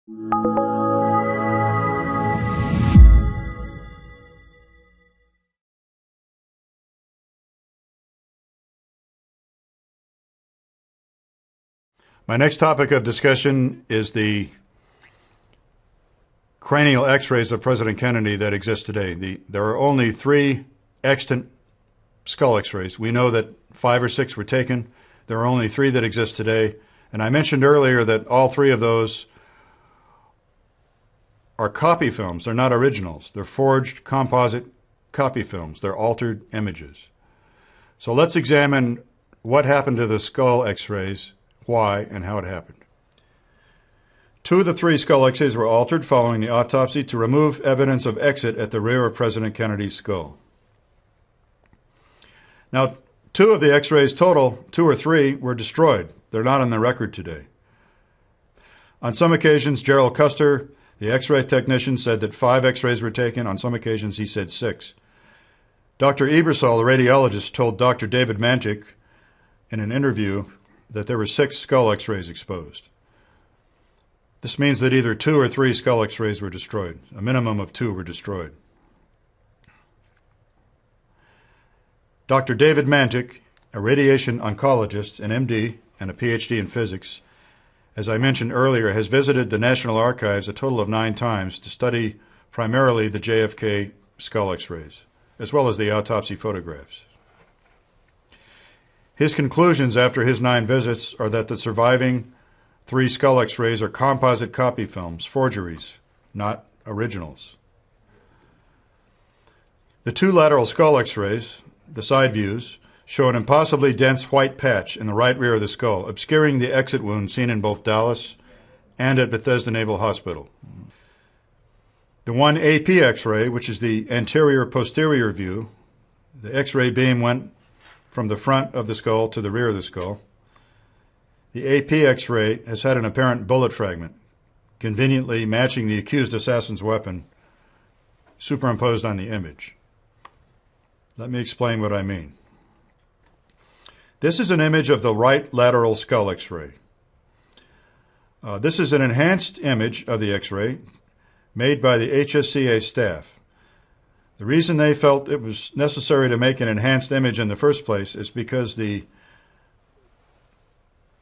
My next topic of discussion is the cranial x-rays of President Kennedy that exist today. There are only 3 extant skull x-rays. We know that 5 or 6 were taken. There are only 3 that exist today. And I mentioned earlier that all 3 of those are copy films. They're not originals. They're forged composite copy films. They're altered images. So let's examine what happened to the skull x-rays, why, and how it happened. 2 of the 3 skull x-rays were altered following the autopsy to remove evidence of exit at the rear of President Kennedy's skull. Now, 2 of the x-rays total, 2 or 3, were destroyed. They're not on the record today. On some occasions, Gerald Custer, the x-ray technician, said that 5 x-rays were taken. On some occasions, he said 6. Dr. Ebersol, the radiologist, told Dr. David Mantic in an interview that there were 6 skull x-rays exposed. This means that either 2 or 3 skull x-rays were destroyed. A minimum of 2 were destroyed. Dr. David Mantic, a radiation oncologist, an MD, and a PhD in physics, as I mentioned earlier, has visited the National Archives a total of 9 times to study primarily the JFK skull x-rays, as well as the autopsy photographs. His conclusions after his 9 visits are that the surviving 3 skull x-rays are composite copy films, forgeries, not originals. The 2 lateral skull x-rays, the side views, show an impossibly dense white patch in the right rear of the skull, obscuring the exit wound seen in both Dallas and at Bethesda Naval Hospital. The 1 AP x-ray, which is the anterior-posterior view, the x-ray beam went from the front of the skull to the rear of the skull. The AP x-ray has had an apparent bullet fragment, conveniently matching the accused assassin's weapon, superimposed on the image. Let me explain what I mean. This is an image of the right lateral skull x-ray. This is an enhanced image of the x-ray made by the HSCA staff. The reason they felt it was necessary to make an enhanced image in the first place is because the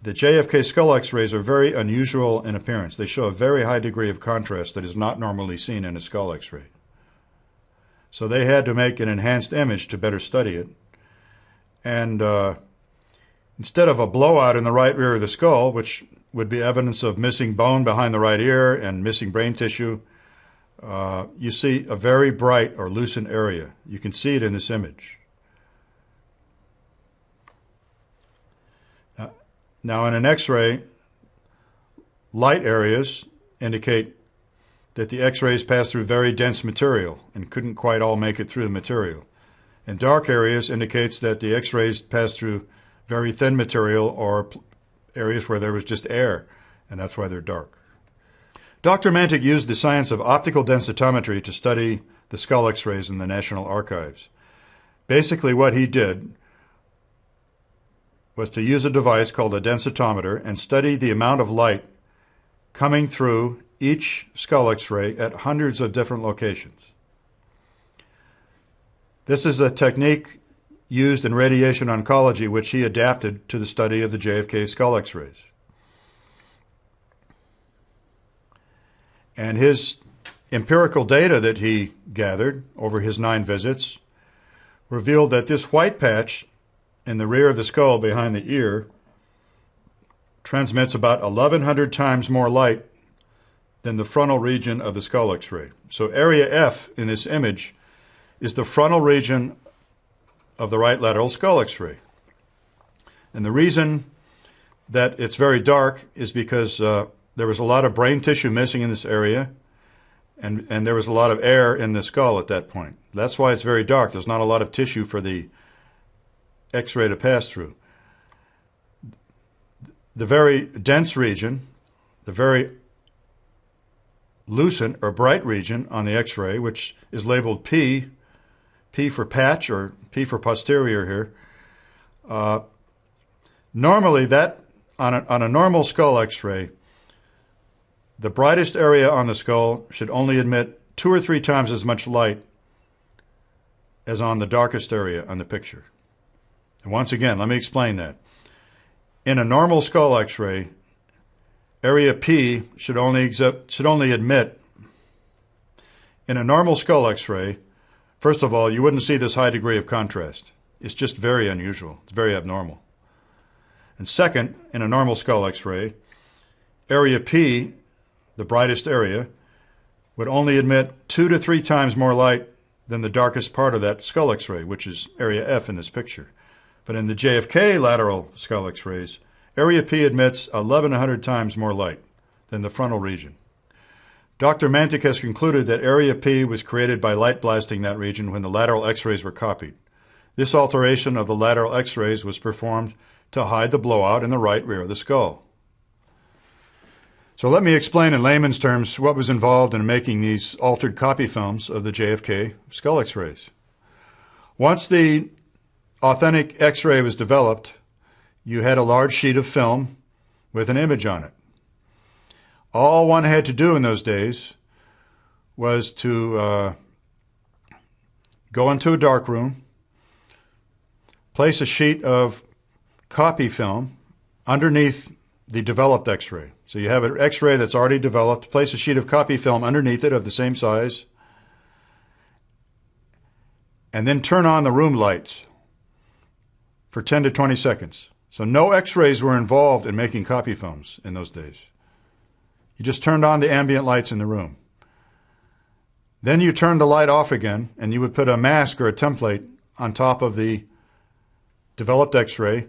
JFK skull x-rays are very unusual in appearance. They show a very high degree of contrast that is not normally seen in a skull x-ray. So they had to make an enhanced image to better study it. And instead of a blowout in the right rear of the skull, which would be evidence of missing bone behind the right ear and missing brain tissue, you see a very bright or lucent area. You can see it in this image. Now, in an X-ray, light areas indicate that the X-rays pass through very dense material and couldn't quite all make it through the material. And dark areas indicates that the X-rays pass through very thin material or areas where there was just air, and that's why they're dark. Dr. Mantic used the science of optical densitometry to study the skull X-rays in the National Archives. Basically, what he did was to use a device called a densitometer and study the amount of light coming through each skull X-ray at hundreds of different locations. This is a technique used in radiation oncology, which he adapted to the study of the JFK skull X-rays. And his empirical data that he gathered over his 9 visits revealed that this white patch in the rear of the skull behind the ear transmits about 1,100 times more light than the frontal region of the skull X-ray. So area F in this image is the frontal region of the right lateral skull X-ray. And the reason that it's very dark is because there was a lot of brain tissue missing in this area, and there was a lot of air in the skull at that point. That's why it's very dark. There's not a lot of tissue for the X-ray to pass through. The very dense region, the very lucent or bright region on the X-ray, which is labeled P for patch or P for posterior here. Normally that, on a normal skull X-ray, the brightest area on the skull should only emit 2 or 3 times as much light as on the darkest area on the picture. And once again, let me explain that. In a normal skull X-ray, area P should only emit. In a normal skull X-ray, first of all, you wouldn't see this high degree of contrast. It's just very unusual. It's very abnormal. And second, in a normal skull X-ray, area P, the brightest area, would only emit 2 to 3 times more light than the darkest part of that skull X-ray, which is area F in this picture. But in the JFK lateral skull X-rays, area P emits 1,100 times more light than the frontal region. Dr. Mantic has concluded that area P was created by light blasting that region when the lateral X-rays were copied. This alteration of the lateral X-rays was performed to hide the blowout in the right rear of the skull. So let me explain in layman's terms what was involved in making these altered copy films of the JFK skull X-rays. Once the authentic X-ray was developed, you had a large sheet of film with an image on it. All one had to do in those days was to go into a dark room, place a sheet of copy film underneath the developed X-ray. So you have an X-ray that's already developed, place a sheet of copy film underneath it of the same size, and then turn on the room lights for 10 to 20 seconds. So no X-rays were involved in making copy films in those days. You just turned on the ambient lights in the room. Then you turned the light off again, and you would put a mask or a template on top of the developed X-ray,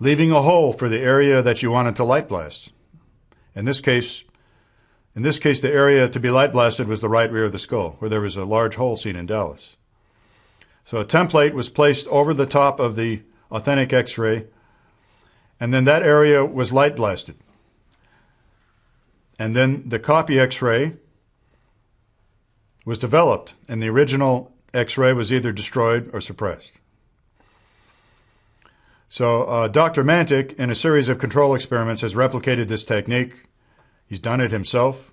leaving a hole for the area that you wanted to light blast. In this case, the area to be light blasted was the right rear of the skull, where there was a large hole seen in Dallas. So a template was placed over the top of the authentic X-ray, and then that area was light blasted. And then the copy X-ray was developed, and the original X-ray was either destroyed or suppressed. So Dr. Mantic, in a series of control experiments, has replicated this technique. He's done it himself,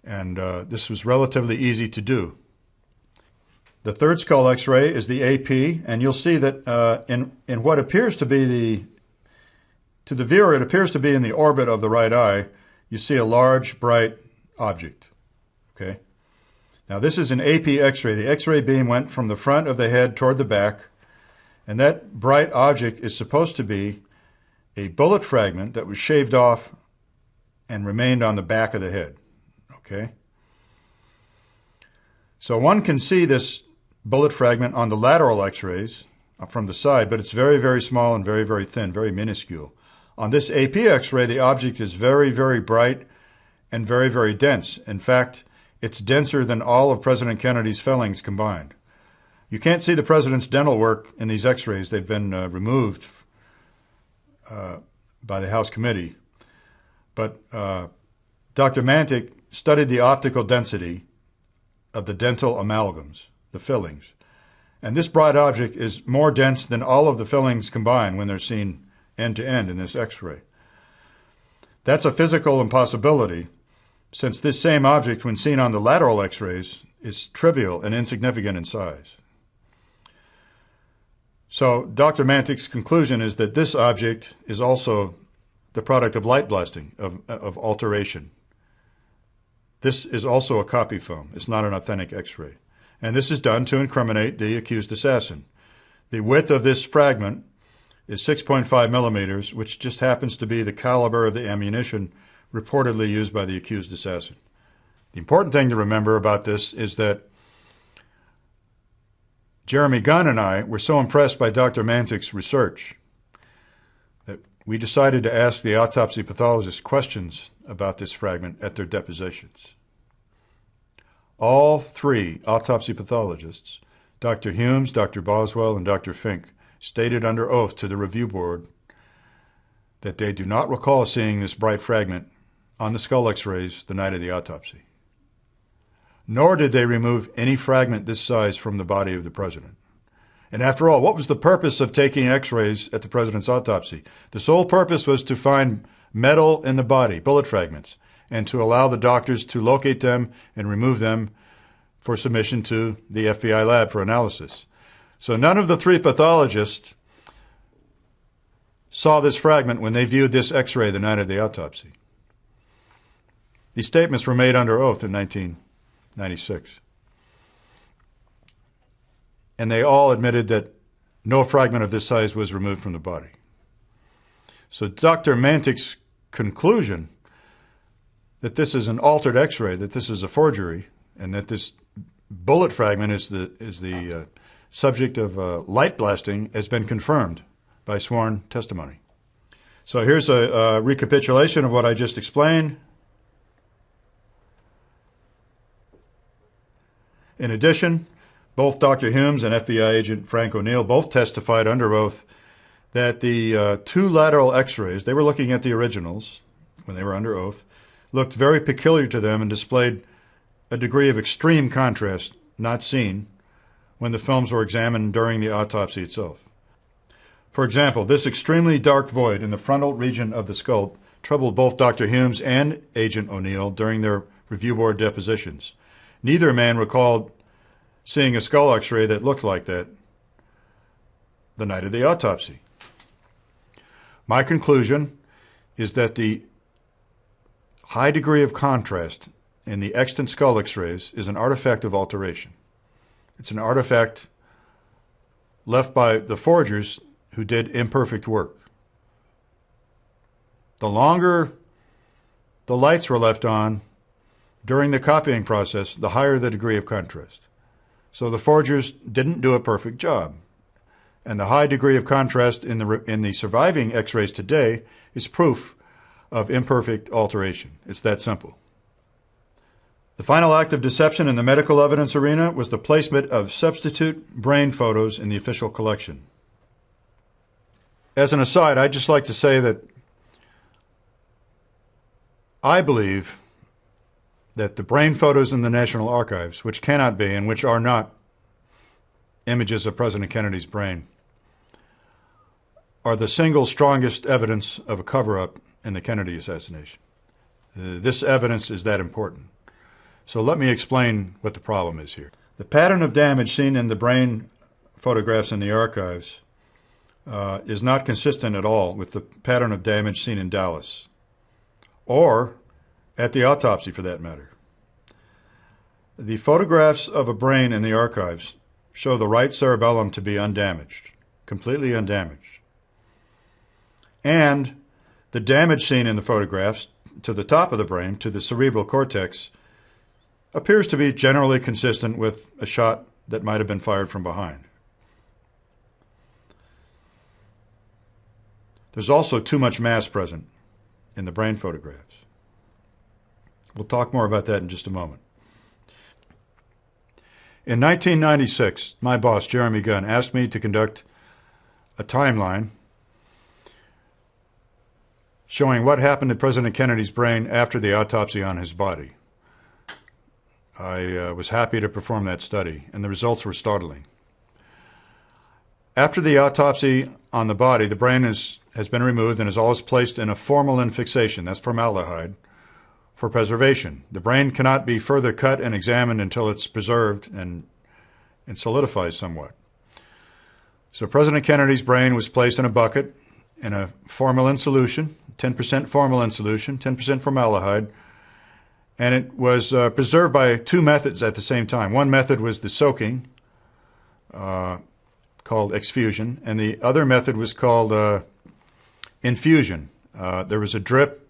and this was relatively easy to do. The third skull X-ray is the AP, and you'll see that in what appears to be to the viewer, it appears to be in the orbit of the right eye, you see a large, bright object. Okay. Now this is an AP X-ray. The X-ray beam went from the front of the head toward the back, and that bright object is supposed to be a bullet fragment that was shaved off and remained on the back of the head. Okay? So one can see this bullet fragment on the lateral X-rays from the side, but it's very, very small and very, very thin, very minuscule. On this AP X-ray, the object is very, very bright and very, very dense. In fact, it's denser than all of President Kennedy's fillings combined. You can't see the president's dental work in these X-rays. They've been removed by the House committee. But Dr. Mantic studied the optical density of the dental amalgams, the fillings. And this bright object is more dense than all of the fillings combined when they're seen end to end in this X-ray. That's a physical impossibility, since this same object, when seen on the lateral X-rays, is trivial and insignificant in size. So Dr. Mantic's conclusion is that this object is also the product of light blasting, of alteration. This is also a copy film. It's not an authentic X-ray. And this is done to incriminate the accused assassin. The width of this fragment is 6.5 millimeters, which just happens to be the caliber of the ammunition reportedly used by the accused assassin. The important thing to remember about this is that Jeremy Gunn and I were so impressed by Dr. Mantic's research that we decided to ask the autopsy pathologists questions about this fragment at their depositions. All three autopsy pathologists, Dr. Humes, Dr. Boswell, and Dr. Fink, stated under oath to the review board that they do not recall seeing this bright fragment on the skull X-rays the night of the autopsy. Nor did they remove any fragment this size from the body of the president. And after all, what was the purpose of taking X-rays at the president's autopsy? The sole purpose was to find metal in the body, bullet fragments. and to allow the doctors to locate them and remove them for submission to the FBI lab for analysis. So none of the three pathologists saw this fragment when they viewed this X-ray the night of the autopsy. These statements were made under oath in 1996. And they all admitted that no fragment of this size was removed from the body. So Dr. Mantik's conclusion that this is an altered X-ray, that this is a forgery, and that this bullet fragment is the subject of light blasting has been confirmed by sworn testimony. So here's a recapitulation of what I just explained. In addition, both Dr. Humes and FBI agent Frank O'Neill both testified under oath that the two lateral X-rays, they were looking at the originals when they were under oath, looked very peculiar to them and displayed a degree of extreme contrast not seen when the films were examined during the autopsy itself. For example, this extremely dark void in the frontal region of the skull troubled both Dr. Humes and Agent O'Neill during their review board depositions. Neither man recalled seeing a skull X-ray that looked like that the night of the autopsy. My conclusion is that the high degree of contrast in the extant skull X-rays is an artifact of alteration. It's an artifact left by the forgers who did imperfect work. The longer the lights were left on during the copying process, the higher the degree of contrast. So the forgers didn't do a perfect job. And the high degree of contrast in the surviving X-rays today is proof of imperfect alteration. It's that simple. The final act of deception in the medical evidence arena was the placement of substitute brain photos in the official collection. As an aside, I'd just like to say that I believe that the brain photos in the National Archives, which cannot be and which are not images of President Kennedy's brain, are the single strongest evidence of a cover-up in the Kennedy assassination. This evidence is that important. So let me explain what the problem is here. The pattern of damage seen in the brain photographs in the archives is not consistent at all with the pattern of damage seen in Dallas, or at the autopsy for that matter. The photographs of a brain in the archives show the right cerebellum to be undamaged, completely undamaged. And the damage seen in the photographs to the top of the brain, to the cerebral cortex, appears to be generally consistent with a shot that might have been fired from behind. There's also too much mass present in the brain photographs. We'll talk more about that in just a moment. In 1996, my boss, Jeremy Gunn, asked me to conduct a timeline showing what happened to President Kennedy's brain after the autopsy on his body. I was happy to perform that study, and the results were startling. After the autopsy on the body, the brain has been removed and is always placed in a formalin fixation, that's formaldehyde, for preservation. The brain cannot be further cut and examined until it's preserved and solidifies somewhat. So President Kennedy's brain was placed in a bucket in a formalin solution, 10% formalin solution, 10% formaldehyde, and it was preserved by two methods at the same time. One method was the soaking, called exfusion, and the other method was called infusion. There was a drip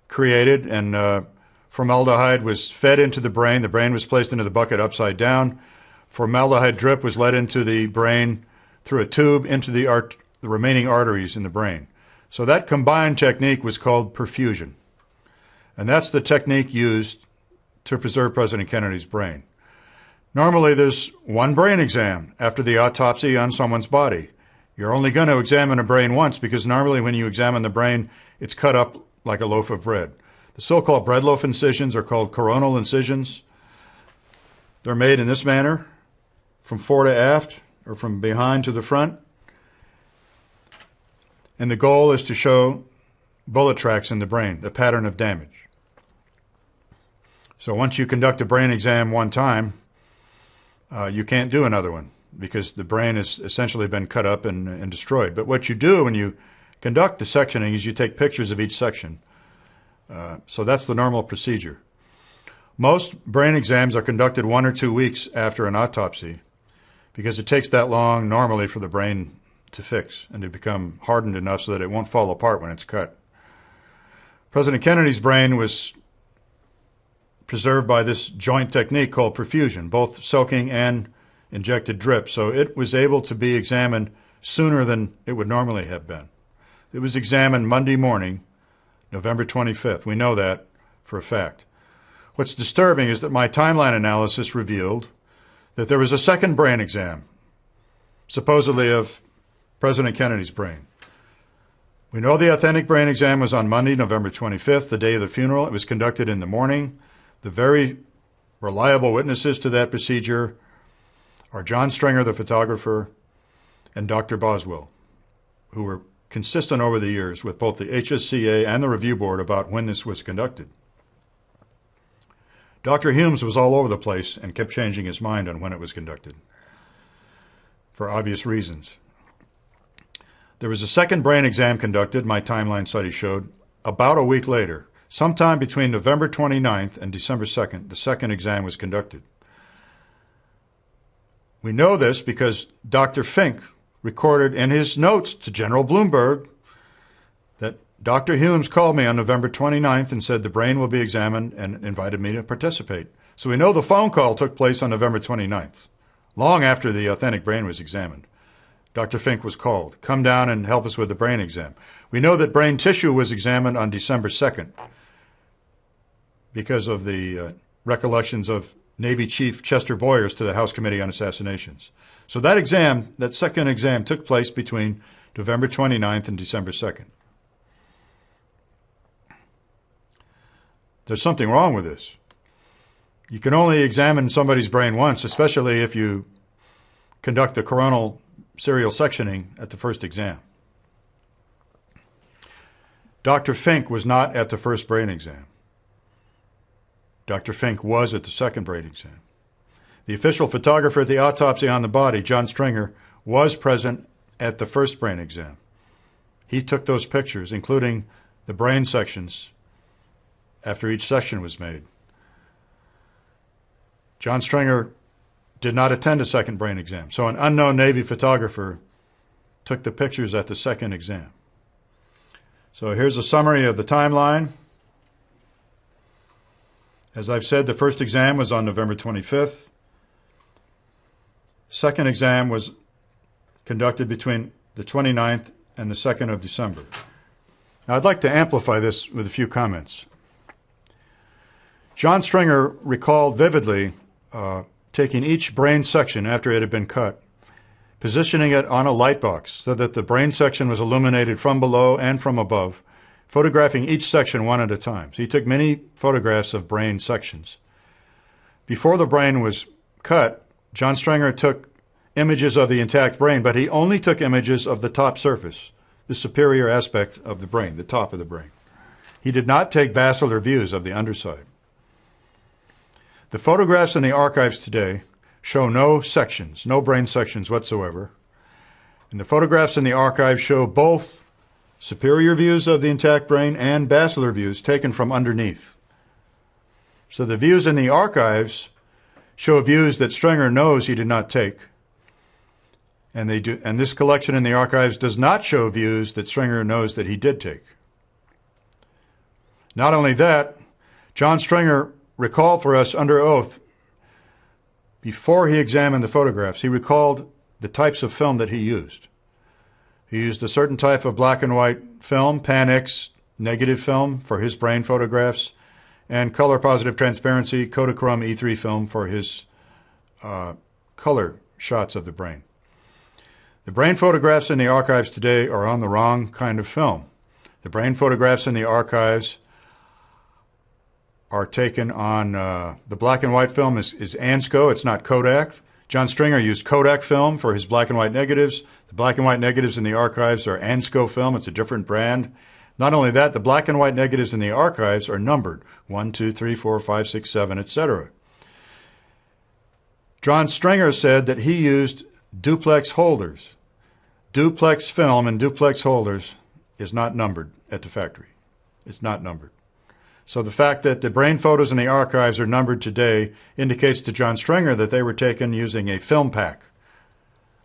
created, and formaldehyde was fed into the brain. The brain was placed into the bucket upside down. Formaldehyde drip was let into the brain through a tube into the remaining arteries in the brain. So that combined technique was called perfusion. And that's the technique used to preserve President Kennedy's brain. Normally, there's one brain exam after the autopsy on someone's body. You're only going to examine a brain once because normally when you examine the brain, it's cut up like a loaf of bread. The so-called bread loaf incisions are called coronal incisions. They're made in this manner, from fore to aft, or from behind to the front. And the goal is to show bullet tracks in the brain, the pattern of damage. So once you conduct a brain exam one time, you can't do another one because the brain has essentially been cut up and destroyed. But what you do when you conduct the sectioning is you take pictures of each section. So that's the normal procedure. Most brain exams are conducted 1 or 2 weeks after an autopsy because it takes that long normally for the brain to fix and to become hardened enough so that it won't fall apart when it's cut. President Kennedy's brain was preserved by this joint technique called perfusion, both soaking and injected drip. So it was able to be examined sooner than it would normally have been. It was examined Monday morning, November 25th. We know that for a fact. What's disturbing is that my timeline analysis revealed that there was a second brain exam, supposedly of President Kennedy's brain. We know the authentic brain exam was on Monday, November 25th, the day of the funeral. It was conducted in the morning. The very reliable witnesses to that procedure are John Stringer, the photographer, and Dr. Boswell, who were consistent over the years with both the HSCA and the review board about when this was conducted. Dr. Humes was all over the place and kept changing his mind on when it was conducted, for obvious reasons. There was a second brain exam conducted, my timeline study showed, about a week later. Sometime between November 29th and December 2nd, the second exam was conducted. We know this because Dr. Fink recorded in his notes to General Bloomberg that Dr. Humes called me on November 29th and said the brain will be examined and invited me to participate. So we know the phone call took place on November 29th, long after the authentic brain was examined. Dr. Fink was called. Come down and help us with the brain exam. We know that brain tissue was examined on December 2nd because of the recollections of Navy Chief Chester Boyers to the House Committee on Assassinations. So that exam, that second exam, took place between November 29th and December 2nd. There's something wrong with this. You can only examine somebody's brain once, especially if you conduct the coronal serial sectioning at the first exam. Dr. Fink was not at the first brain exam. Dr. Fink was at the second brain exam. The official photographer at the autopsy on the body, John Stringer, was present at the first brain exam. He took those pictures, including the brain sections, after each section was made. John Stringer did not attend a second brain exam, so an unknown Navy photographer took the pictures at the second exam. So here's a summary of the timeline. As I've said, the first exam was on November 25th. Second exam was conducted between the 29th and the 2nd of December. Now, I'd like to amplify this with a few comments. John Stringer recalled vividly taking each brain section after it had been cut, positioning it on a light box so that the brain section was illuminated from below and from above, photographing each section one at a time. So he took many photographs of brain sections. Before the brain was cut, John Stringer took images of the intact brain, but he only took images of the top surface, the superior aspect of the brain, the top of the brain. He did not take basilar views of the underside. The photographs in the archives today show no sections, no brain sections whatsoever. And the photographs in the archives show both superior views of the intact brain and basilar views taken from underneath. So the views in the archives show views that Stringer knows he did not take. And this collection in the archives does not show views that Stringer knows that he did take. Not only that, John Stringer recalled for us under oath, before he examined the photographs, he recalled the types of film that he used. He used a certain type of black and white film, Pan-X negative film for his brain photographs, and color positive transparency Kodachrome E3 film for his color shots of the brain. The brain photographs in the archives today are on the wrong kind of film. The brain photographs in the archives are taken on, the black and white film is Ansco, it's not Kodak. John Stringer used Kodak film for his black and white negatives. The black and white negatives in the archives are Ansco film, it's a different brand. Not only that, the black and white negatives in the archives are numbered 1, 2, 3, 4, 5, 6, 7, etc. John Stringer said that he used duplex holders. Duplex film and duplex holders is not numbered at the factory. It's not numbered. So the fact that the brain photos in the archives are numbered today indicates to John Stringer that they were taken using a film pack,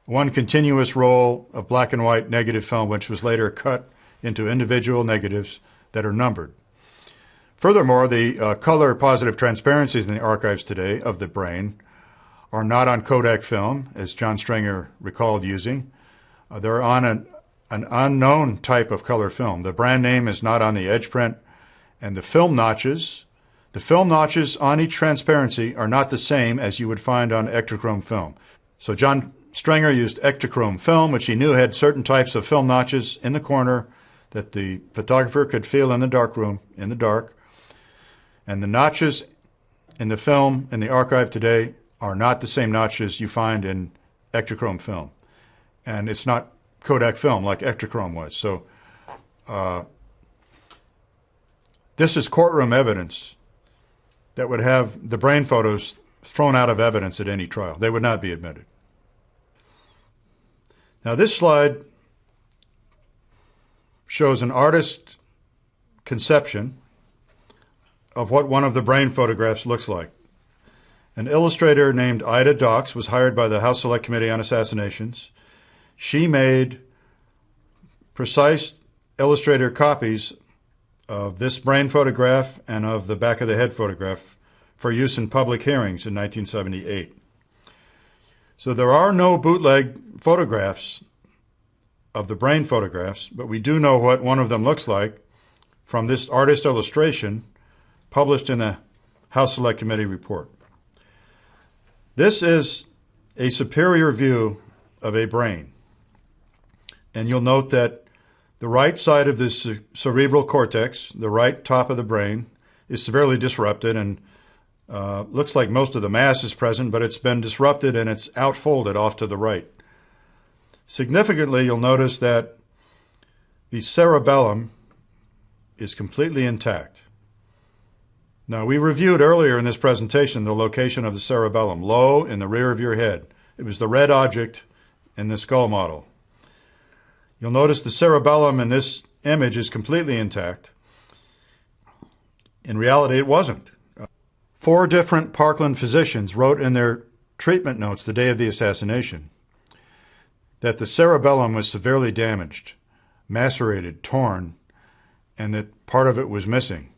one continuous roll of black and white negative film, which was later cut into individual negatives that are numbered. Furthermore, the color positive transparencies in the archives today of the brain are not on Kodak film, as John Stringer recalled using. They're on an unknown type of color film. The brand name is not on the edge print, and the film notches on each transparency are not the same as you would find on Ektachrome film. So John Stringer used Ektachrome film, which he knew had certain types of film notches in the corner that the photographer could feel in the darkroom, in the dark. And the notches in the film in the archive today are not the same notches you find in Ektachrome film. And it's not Kodak film like Ektachrome was. So this is courtroom evidence that would have the brain photos thrown out of evidence at any trial. They would not be admitted. Now this slide shows an artist's conception of what one of the brain photographs looks like. An illustrator named Ida Docks was hired by the House Select Committee on Assassinations. She made precise illustrator copies of this brain photograph and of the back of the head photograph for use in public hearings in 1978. So there are no bootleg photographs of the brain photographs, but we do know what one of them looks like from this artist illustration published in a House Select Committee report. This is a superior view of a brain. And you'll note that the right side of this cerebral cortex, the right top of the brain, is severely disrupted and looks like most of the mass is present, but it's been disrupted and it's outfolded off to the right. Significantly, you'll notice that the cerebellum is completely intact. Now, we reviewed earlier in this presentation the location of the cerebellum, low in the rear of your head. It was the red object in the skull model. You'll notice the cerebellum in this image is completely intact. In reality, it wasn't. 4 different Parkland physicians wrote in their treatment notes the day of the assassination that the cerebellum was severely damaged, macerated, torn, and that part of it was missing.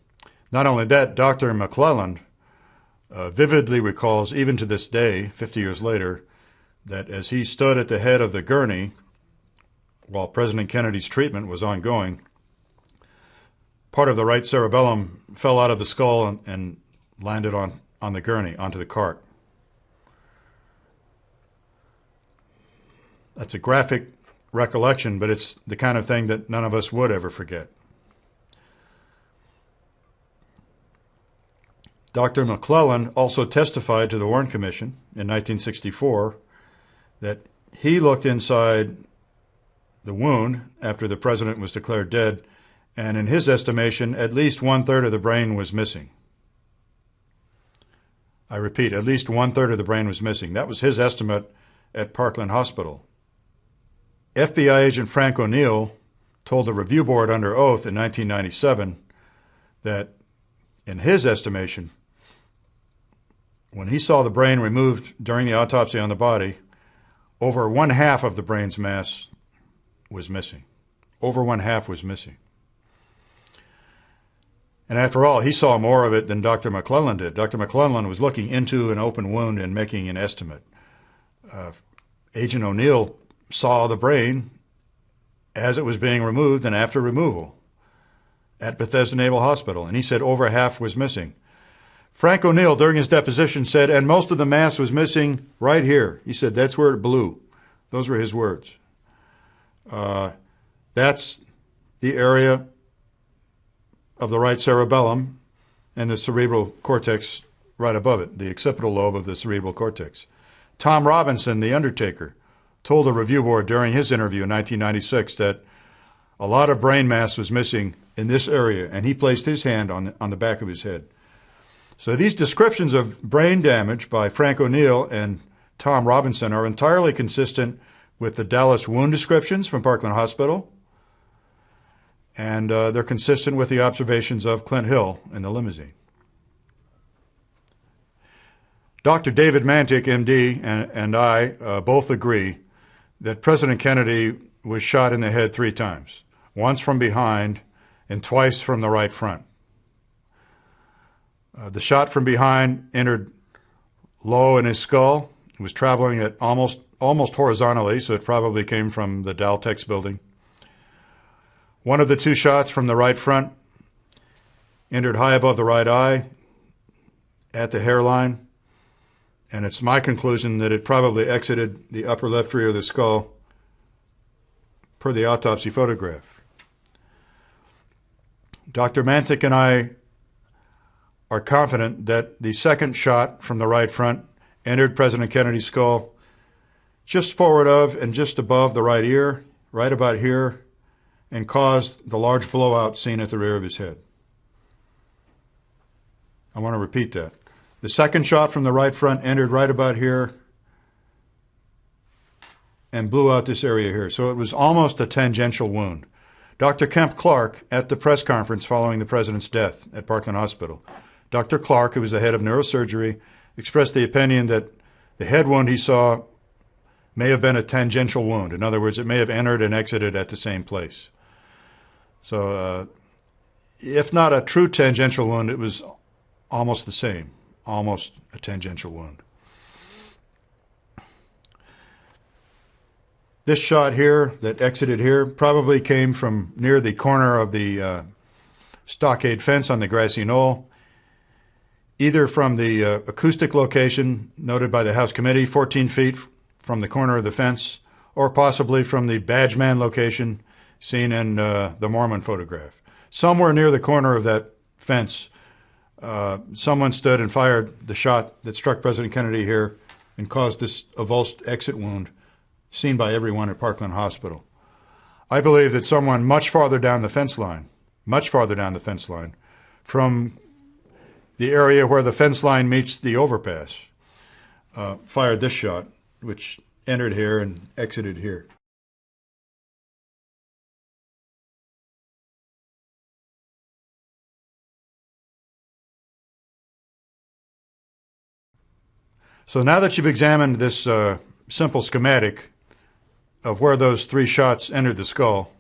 Not only that, Dr. McClelland vividly recalls, even to this day, 50 years later, that as he stood at the head of the gurney while President Kennedy's treatment was ongoing, part of the right cerebellum fell out of the skull and landed on the gurney, onto the cart. That's a graphic recollection, but it's the kind of thing that none of us would ever forget. Dr. McClelland also testified to the Warren Commission in 1964 that he looked inside the wound after the president was declared dead, and in his estimation, at least 1/3 of the brain was missing. I repeat, at least 1/3 of the brain was missing. That was his estimate at Parkland Hospital. FBI agent Frank O'Neill told the review board under oath in 1997 that, in his estimation, when he saw the brain removed during the autopsy on the body, over 1/2 of the brain's mass was missing. Over 1/2 was missing. And after all, he saw more of it than Dr. McClelland did. Dr. McClelland was looking into an open wound and making an estimate. Agent O'Neill saw the brain as it was being removed and after removal at Bethesda Naval Hospital, and he said over 1/2 was missing. Frank O'Neill, during his deposition, said, and most of the mass was missing right here. He said that's where it blew. Those were his words. That's the area of the right cerebellum and the cerebral cortex right above it, the occipital lobe of the cerebral cortex. Tom Robinson, the undertaker, told the review board during his interview in 1996 that A lot of brain mass was missing in this area, and he placed his hand on the back of his head. So these descriptions of brain damage by Frank O'Neill and Tom Robinson are entirely consistent with the Dallas wound descriptions from Parkland Hospital, and they're consistent with the observations of Clint Hill in the limousine. Dr. David Mantic, MD, and I both agree that President Kennedy was shot in the head 3 times, once from behind and twice from the right front. The shot from behind entered low in his skull. It was traveling at almost horizontally, so it probably came from the Daltex building. One of the 2 shots from the right front entered high above the right eye at the hairline, and it's my conclusion that it probably exited the upper left rear of the skull per the autopsy photograph. Dr. Mantic and I are confident that the second shot from the right front entered President Kennedy's skull just forward of and just above the right ear, right about here, and caused the large blowout seen at the rear of his head. I want to repeat that. The second shot from the right front entered right about here and blew out this area here. So it was almost a tangential wound. Dr. Kemp Clark, at the press conference following the president's death at Parkland Hospital, Dr. Clark, who was the head of neurosurgery, expressed the opinion that the head wound he saw may have been a tangential wound. In other words, it may have entered and exited at the same place. So if not a true tangential wound, it was almost the same, almost a tangential wound. This shot here that exited here probably came from near the corner of the stockade fence on the grassy knoll, either from the acoustic location noted by the House Committee, 14 feet from the corner of the fence, or possibly from the badge man location seen in the Mormon photograph. Somewhere near the corner of that fence, someone stood and fired the shot that struck President Kennedy here and caused this avulsed exit wound seen by everyone at Parkland Hospital. I believe that someone much farther down the fence line, from the area where the fence line meets the overpass, fired this shot, which entered here and exited here. So now that you've examined this simple schematic of where those 3 shots entered the skull,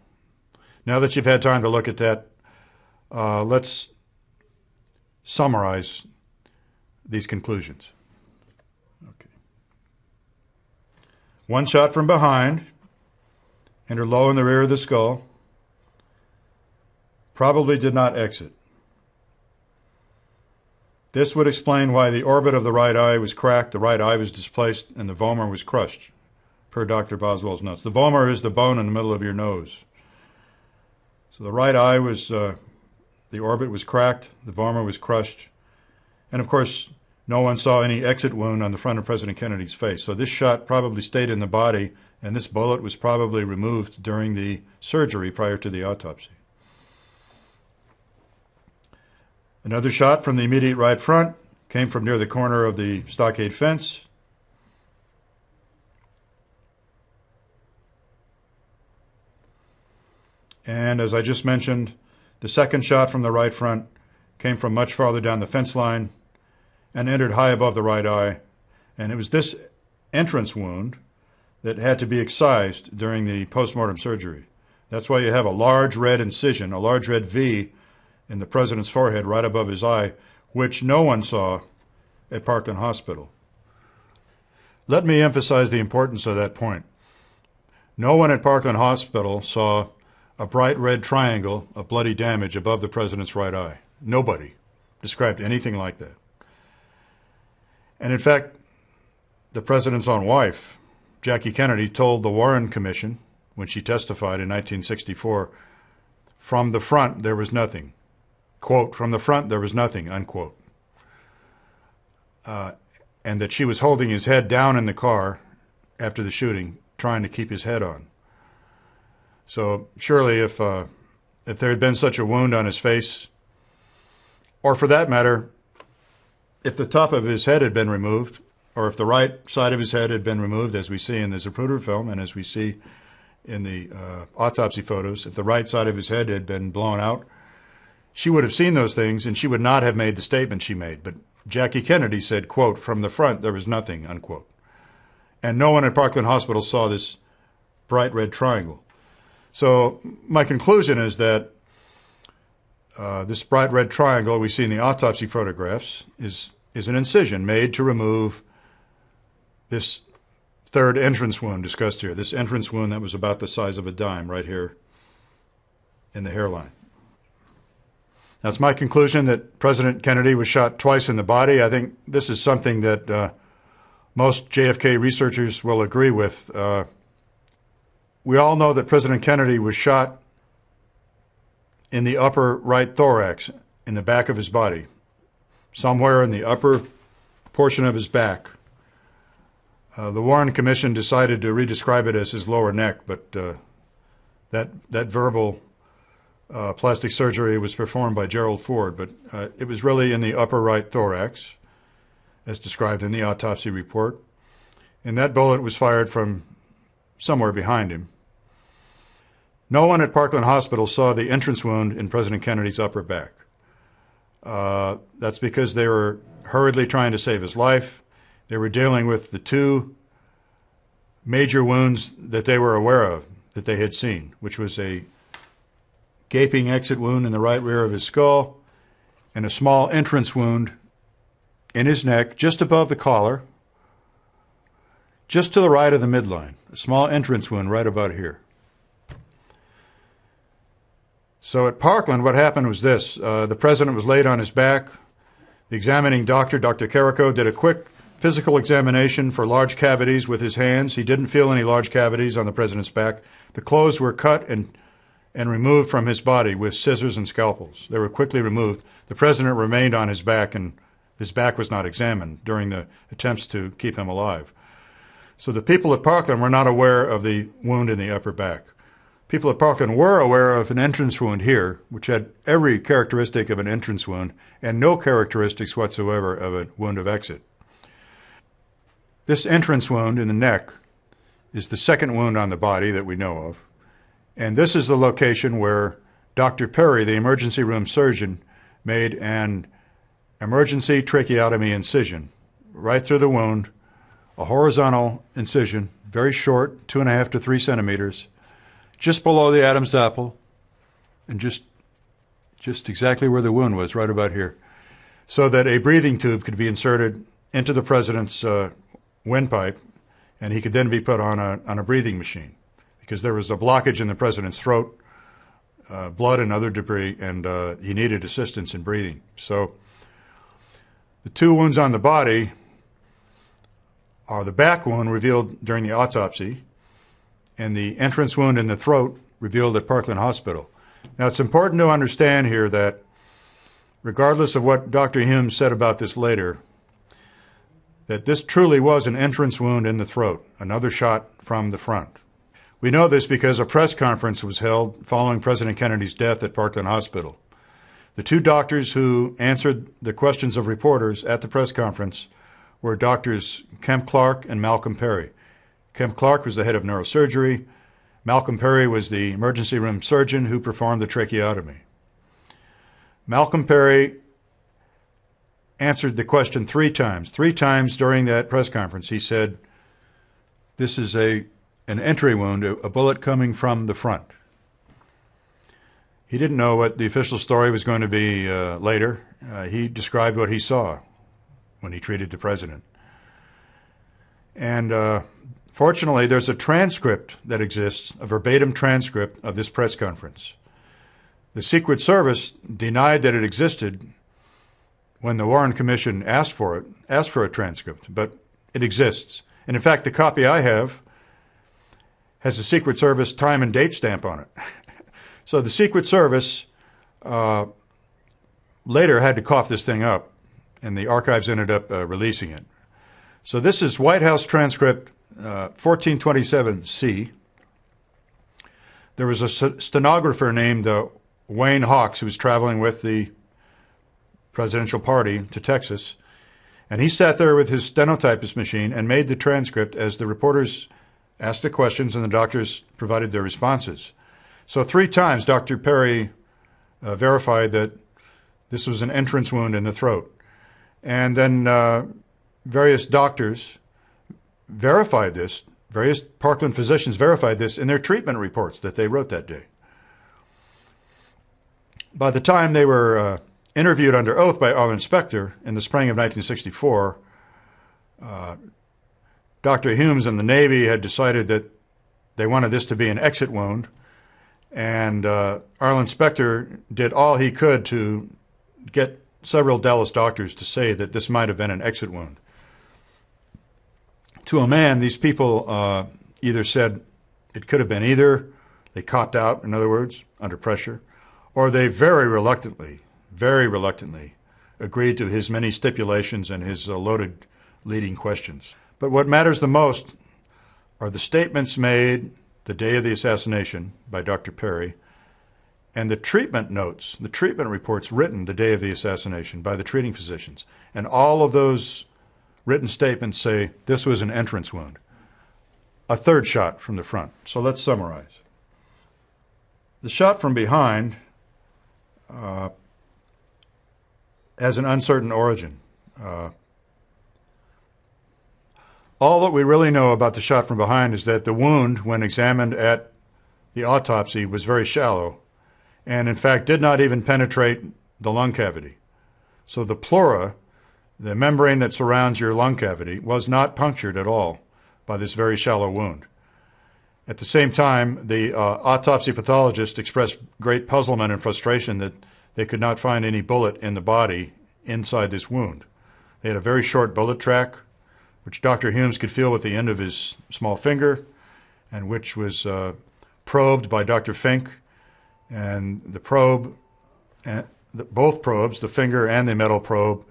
now that you've had time to look at that, let's summarize these conclusions. Okay. 1 shot from behind, entered low in the rear of the skull, probably did not exit. This would explain why the orbit of the right eye was cracked, the right eye was displaced, and the vomer was crushed, per Dr. Boswell's notes. The vomer is the bone in the middle of your nose. So the right eye was, the orbit was cracked, the vomer was crushed, and of course, no one saw any exit wound on the front of President Kennedy's face. So this shot probably stayed in the body, and this bullet was probably removed during the surgery prior to the autopsy. Another shot from the immediate right front came from near the corner of the stockade fence. And as I just mentioned, the second shot from the right front came from much farther down the fence line and entered high above the right eye. And it was this entrance wound that had to be excised during the postmortem surgery. That's why you have a large red incision, a large red V in the president's forehead right above his eye, which no one saw at Parkland Hospital. Let me emphasize the importance of that point. No one at Parkland Hospital saw a bright red triangle of bloody damage above the president's right eye. Nobody described anything like that. And in fact, the president's own wife, Jackie Kennedy, told the Warren Commission when she testified in 1964, from the front there was nothing. Quote, from the front there was nothing, unquote. And that she was holding his head down in the car after the shooting, trying to keep his head on. So surely if there had been such a wound on his face, or for that matter, if the top of his head had been removed, or if the right side of his head had been removed, as we see in the Zapruder film and as we see in the autopsy photos, if the right side of his head had been blown out, she would have seen those things and she would not have made the statement she made. But Jackie Kennedy said, quote, "From the front there was nothing," unquote. And no one at Parkland Hospital saw this bright red triangle. So my conclusion is that this bright red triangle we see in the autopsy photographs is an incision made to remove this third entrance wound discussed here, this entrance wound that was about the size of a dime right here in the hairline. Now, it's my conclusion that President Kennedy was shot twice in the body. I think this is something that most JFK researchers will agree with. We all know that President Kennedy was shot in the upper right thorax, in the back of his body, somewhere in the upper portion of his back. The Warren Commission decided to redescribe it as his lower neck, but that verbal plastic surgery was performed by Gerald Ford, but it was really in the upper right thorax, as described in the autopsy report. And that bullet was fired from somewhere behind him. No one at Parkland Hospital saw the entrance wound in President Kennedy's upper back. That's because they were hurriedly trying to save his life. They were dealing with the two major wounds that they were aware of, that they had seen, which was a gaping exit wound in the right rear of his skull and a small entrance wound in his neck just above the collar, just to the right of the midline, a small entrance wound right about here. So at Parkland, what happened was this. The president was laid on his back. The examining doctor, Dr. Carrico, did a quick physical examination for large cavities with his hands. He didn't feel any large cavities on the president's back. The clothes were cut and removed from his body with scissors and scalpels. They were quickly removed. The president remained on his back, and his back was not examined during the attempts to keep him alive. So the people at Parkland were not aware of the wound in the upper back. People at Parkland were aware of an entrance wound here, which had every characteristic of an entrance wound and no characteristics whatsoever of a wound of exit. This entrance wound in the neck is the second wound on the body that we know of. And this is the location where Dr. Perry, the emergency room surgeon, made an emergency tracheotomy incision right through the wound, a horizontal incision, very short, 2.5 to 3 centimeters, just below the Adam's apple, and just exactly where the wound was, right about here, so that a breathing tube could be inserted into the president's windpipe, and he could then be put on a breathing machine, because there was a blockage in the president's throat, blood and other debris, and he needed assistance in breathing. So the two wounds on the body are the back wound revealed during the autopsy and the entrance wound in the throat revealed at Parkland Hospital. Now, it's important to understand here that regardless of what Dr. Hume said about this later, that this truly was an entrance wound in the throat, another shot from the front. We know this because a press conference was held following President Kennedy's death at Parkland Hospital. The two doctors who answered the questions of reporters at the press conference were Doctors Kemp Clark and Malcolm Perry. Kemp Clark was the head of neurosurgery. Malcolm Perry was the emergency room surgeon who performed the tracheotomy. Malcolm Perry answered the question 3 times. 3 times during that press conference, he said, "This is an entry wound, a bullet coming from the front." He didn't know what the official story was going to be later. He described what he saw when he treated the president. And fortunately, there's a transcript that exists, a verbatim transcript of this press conference. The Secret Service denied that it existed when the Warren Commission asked for a transcript, but it exists. And in fact, the copy I have has a Secret Service time and date stamp on it. So the Secret Service later had to cough this thing up, and the archives ended up releasing it. So this is White House transcript 1427C. There was a stenographer named Wayne Hawks who was traveling with the presidential party to Texas, and he sat there with his stenotypist machine and made the transcript as the reporters asked the questions and the doctors provided their responses. So 3 times Dr. Perry verified that this was an entrance wound in the throat. And then various doctors verified this, various Parkland physicians verified this in their treatment reports that they wrote that day. By the time they were interviewed under oath by Arlen Specter in the spring of 1964, Dr. Humes and the Navy had decided that they wanted this to be an exit wound, and Arlen Specter did all he could to get several Dallas doctors to say that this might have been an exit wound. To a man, these people either said it could have been either, they copped out, in other words, under pressure, or they very reluctantly agreed to his many stipulations and his loaded leading questions. But what matters the most are the statements made the day of the assassination by Dr. Perry and the treatment notes, the treatment reports written the day of the assassination by the treating physicians. And all of those written statements say this was an entrance wound, a third shot from the front. So let's summarize. The shot from behind has an uncertain origin. All that we really know about the shot from behind is that the wound, when examined at the autopsy, was very shallow and, in fact, did not even penetrate the lung cavity. So the pleura, the membrane that surrounds your lung cavity, was not punctured at all by this very shallow wound. At the same time, the autopsy pathologist expressed great puzzlement and frustration that they could not find any bullet in the body inside this wound. They had a very short bullet track, which Dr. Humes could feel with the end of his small finger, and which was probed by Dr. Fink. And the probe, both probes, the finger and the metal probe,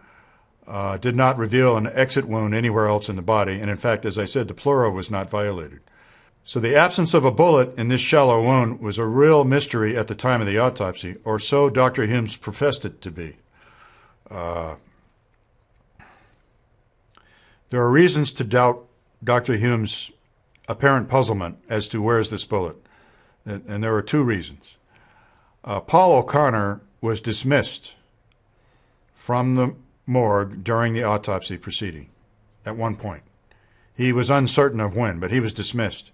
did not reveal an exit wound anywhere else in the body. And in fact, as I said, the pleura was not violated. So the absence of a bullet in this shallow wound was a real mystery at the time of the autopsy, or so Dr. Humes professed it to be. There are reasons to doubt Dr. Humes' apparent puzzlement as to where is this bullet, and there are 2 reasons. Paul O'Connor was dismissed from the morgue during the autopsy proceeding at one point. He was uncertain of when, but he was dismissed.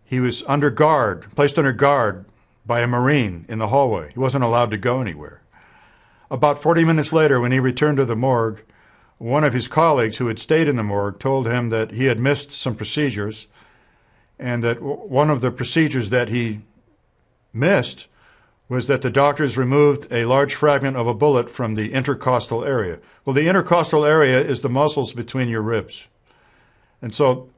He was under guard, placed under guard by a Marine in the hallway. He wasn't allowed to go anywhere. About 40 minutes later, when he returned to the morgue, one of his colleagues who had stayed in the morgue told him that he had missed some procedures, and that one of the procedures that he missed was that the doctors removed a large fragment of a bullet from the intercostal area. Well, the intercostal area is the muscles between your ribs. And so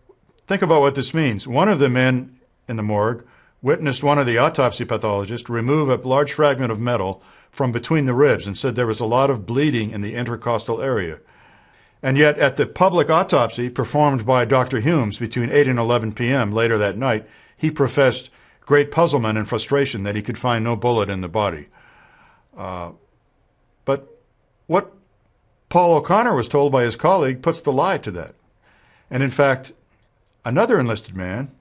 think about what this means. One of the men in the morgue witnessed one of the autopsy pathologists remove a large fragment of metal from between the ribs and said there was a lot of bleeding in the intercostal area. And yet at the public autopsy performed by Dr. Humes between 8 and 11 p.m. later that night, he professed great puzzlement and frustration that he could find no bullet in the body. But what Paul O'Connor was told by his colleague puts the lie to that. And in fact, another enlisted man,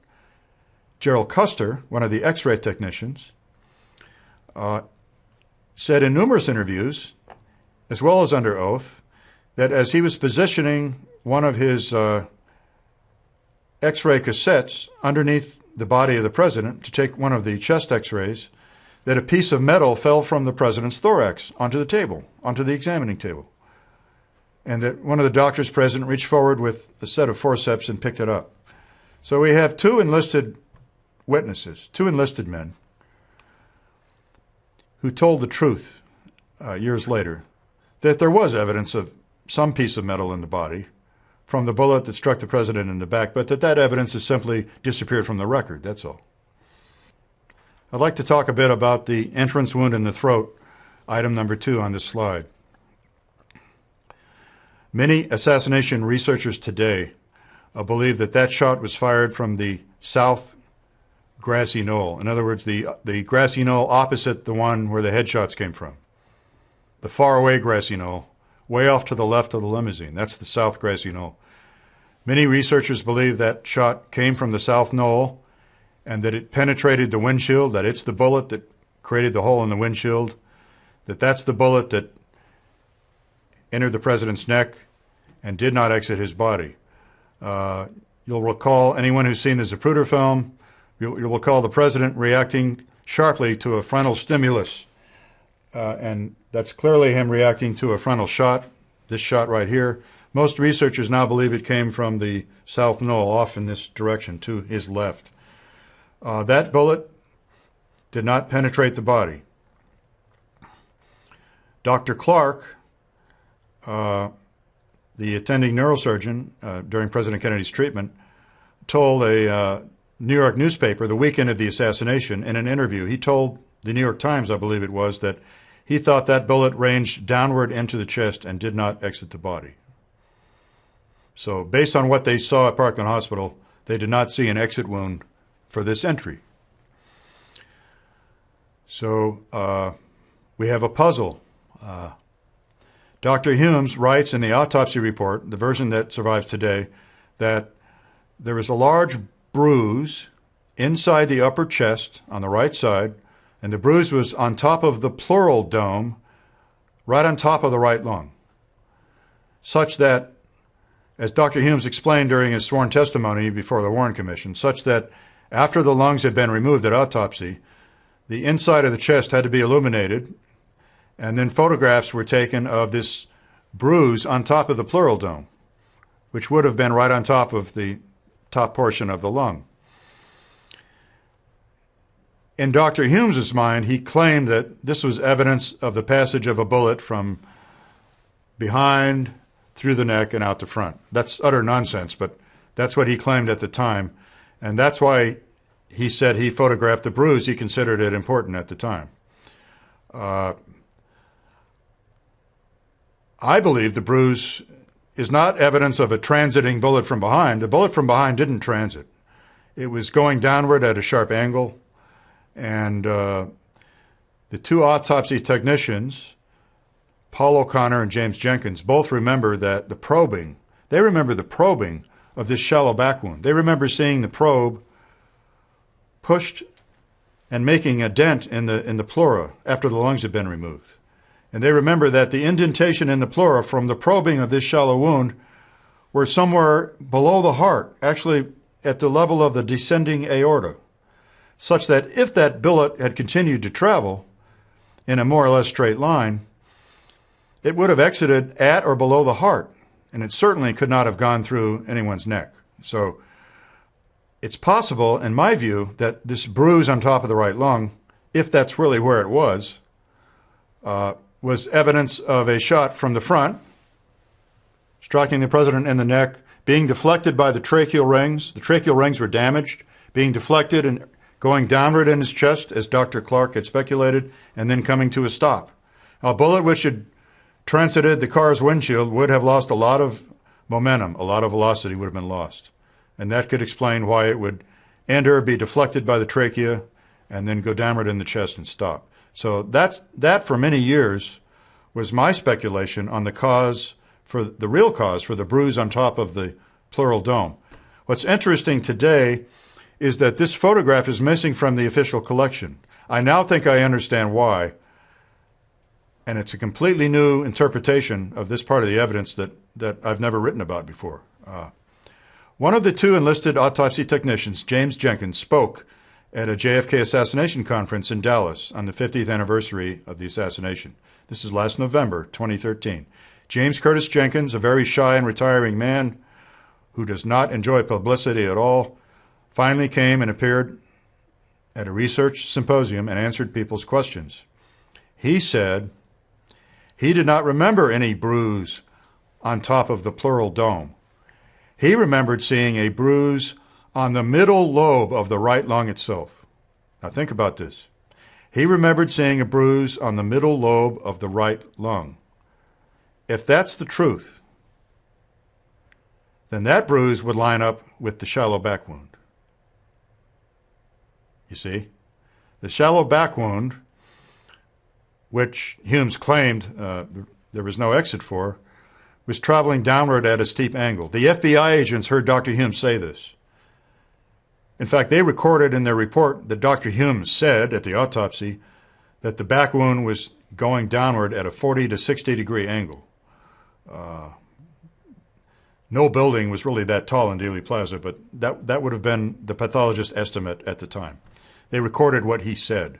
Gerald Custer, one of the X-ray technicians, said in numerous interviews, as well as under oath, that as he was positioning one of his X-ray cassettes underneath the body of the president to take one of the chest X-rays, that a piece of metal fell from the president's thorax onto the table, onto the examining table, and that one of the doctors present reached forward with a set of forceps and picked it up. So we have 2 enlisted witnesses, 2 enlisted men, who told the truth years later, that there was evidence of some piece of metal in the body from the bullet that struck the president in the back, but that evidence has simply disappeared from the record, that's all. I'd like to talk a bit about the entrance wound in the throat, item number 2 on this slide. Many assassination researchers today believe that shot was fired from the south grassy knoll. In other words, the grassy knoll opposite the one where the headshots came from. The faraway grassy knoll, way off to the left of the limousine. That's the south grassy knoll. Many researchers believe that shot came from the south knoll and that it penetrated the windshield, that it's the bullet that created the hole in the windshield, that that's the bullet that entered the president's neck and did not exit his body. You'll recall, anyone who's seen the Zapruder film, you'll recall the president reacting sharply to a frontal stimulus. And that's clearly him reacting to a frontal shot, this shot right here. Most researchers now believe it came from the south knoll, off in this direction to his left. That bullet did not penetrate the body. Dr. Clark, the attending neurosurgeon during President Kennedy's treatment, told a New York newspaper the weekend of the assassination in an interview, he told the New York Times, I believe it was, that he thought that bullet ranged downward into the chest and did not exit the body. So based on what they saw at Parkland Hospital, they did not see an exit wound for this entry. So we have a puzzle. Dr. Humes writes in the autopsy report, the version that survives today, that there was a large bruise inside the upper chest on the right side, and the bruise was on top of the pleural dome, right on top of the right lung, such that, as Dr. Humes explained during his sworn testimony before the Warren Commission, such that after the lungs had been removed at autopsy, the inside of the chest had to be illuminated, and then photographs were taken of this bruise on top of the pleural dome, which would have been right on top of the top portion of the lung. In Dr. Humes's mind, he claimed that this was evidence of the passage of a bullet from behind, through the neck, and out the front. That's utter nonsense, but that's what he claimed at the time, and that's why he said he photographed the bruise. He considered it important at the time. I believe the bruise is not evidence of a transiting bullet from behind. The bullet from behind didn't transit. It was going downward at a sharp angle, and the two autopsy technicians, Paul O'Connor and James Jenkins, both remember that the probing of this shallow back wound. They remember seeing the probe pushed and making a dent in the pleura after the lungs had been removed. And they remember that the indentation in the pleura from the probing of this shallow wound were somewhere below the heart, actually at the level of the descending aorta, such that if that bullet had continued to travel in a more or less straight line, it would have exited at or below the heart, and it certainly could not have gone through anyone's neck. So it's possible, in my view, that this bruise on top of the right lung, if that's really where it was evidence of a shot from the front, striking the president in the neck, being deflected by the tracheal rings. The tracheal rings were damaged, being deflected and going downward in his chest, as Dr. Clark had speculated, and then coming to a stop. A bullet which had transited the car's windshield would have lost a lot of momentum, a lot of velocity would have been lost. And that could explain why it would enter, be deflected by the trachea, and then go downward in the chest and stop. So that for many years was my speculation on the cause, for the real cause for the bruise on top of the pleural dome. What's interesting today is that this photograph is missing from the official collection. I now think I understand why, and it's a completely new interpretation of this part of the evidence that I've never written about before. One of the two enlisted autopsy technicians, James Jenkins, spoke at a JFK assassination conference in Dallas on the 50th anniversary of the assassination. This is last November, 2013. James Curtis Jenkins, a very shy and retiring man who does not enjoy publicity at all, finally came and appeared at a research symposium and answered people's questions. He said he did not remember any bruise on top of the pleural dome. He remembered seeing a bruise on the middle lobe of the right lung itself. Now think about this. He remembered seeing a bruise on the middle lobe of the right lung. If that's the truth, then that bruise would line up with the shallow back wound. you see. The shallow back wound, which Humes claimed there was no exit for, was traveling downward at a steep angle. The FBI agents heard Dr. Humes say this. In fact, they recorded in their report that Dr. Humes said at the autopsy that the back wound was going downward at a 40 to 60 degree angle. No building was really that tall in Dealey Plaza, but that would have been the pathologist's estimate at the time. They recorded what he said.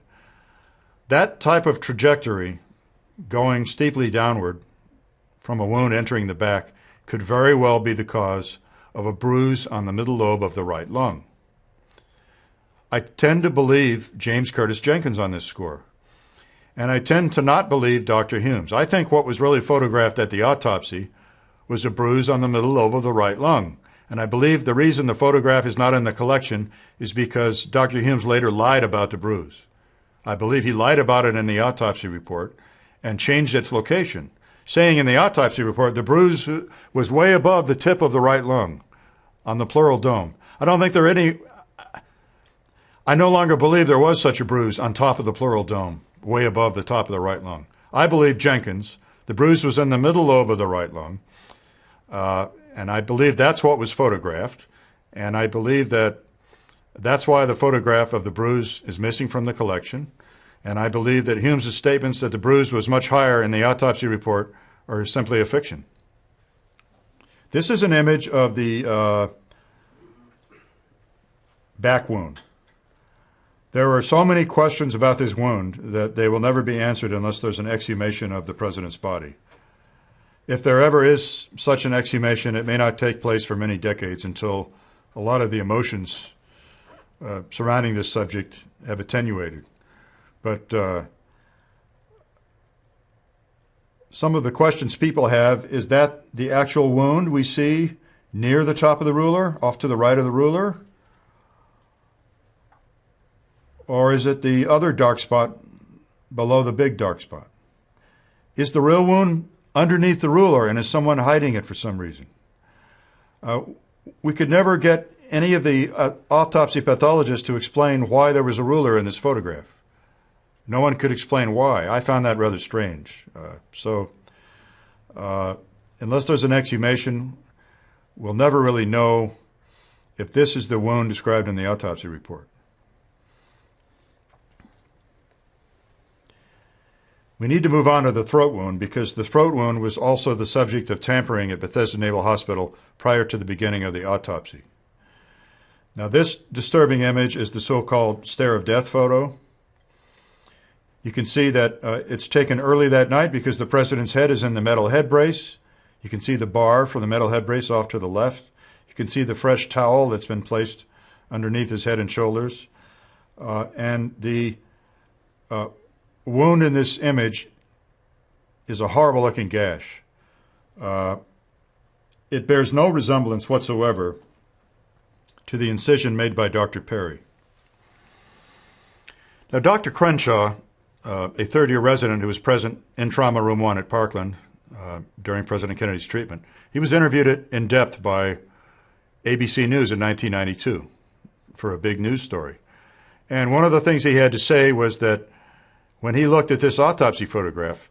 That type of trajectory, going steeply downward from a wound entering the back, could very well be the cause of a bruise on the middle lobe of the right lung. I tend to believe James Curtis Jenkins on this score, and I tend to not believe Dr. Humes. I think what was really photographed at the autopsy was a bruise on the middle lobe of the right lung. And I believe the reason the photograph is not in the collection is because Dr. Humes later lied about the bruise. I believe he lied about it in the autopsy report and changed its location, saying in the autopsy report the bruise was way above the tip of the right lung on the pleural dome. I don't think I no longer believe there was such a bruise on top of the pleural dome, way above the top of the right lung. I believe Jenkins, the bruise was in the middle lobe of the right lung, and I believe that's what was photographed, and I believe that's why the photograph of the bruise is missing from the collection, and I believe that Humes' statements that the bruise was much higher in the autopsy report are simply a fiction. This is an image of the back wound. There are so many questions about this wound that they will never be answered unless there's an exhumation of the president's body. If there ever is such an exhumation, it may not take place for many decades until a lot of the emotions surrounding this subject have attenuated. But some of the questions people have, is that the actual wound we see near the top of the ruler, off to the right of the ruler? Or is it the other dark spot below the big dark spot? Is the real wound underneath the ruler, and is someone hiding it for some reason? We could never get any of the autopsy pathologists to explain why there was a ruler in this photograph. No one could explain why. I found that rather strange. Unless there's an exhumation, we'll never really know if this is the wound described in the autopsy report. We need to move on to the throat wound because the throat wound was also the subject of tampering at Bethesda Naval Hospital prior to the beginning of the autopsy. Now, this disturbing image is the so-called stare of death photo. You can see that it's taken early that night because the president's head is in the metal head brace. You can see the bar for the metal head brace off to the left. You can see the fresh towel that's been placed underneath his head and shoulders. And the wound in this image is a horrible-looking gash. It bears no resemblance whatsoever to the incision made by Dr. Perry. Now, Dr. Crenshaw, a third-year resident who was present in Trauma Room 1 at Parkland during President Kennedy's treatment, he was interviewed in depth by ABC News in 1992 for a big news story. And one of the things he had to say was that when he looked at this autopsy photograph,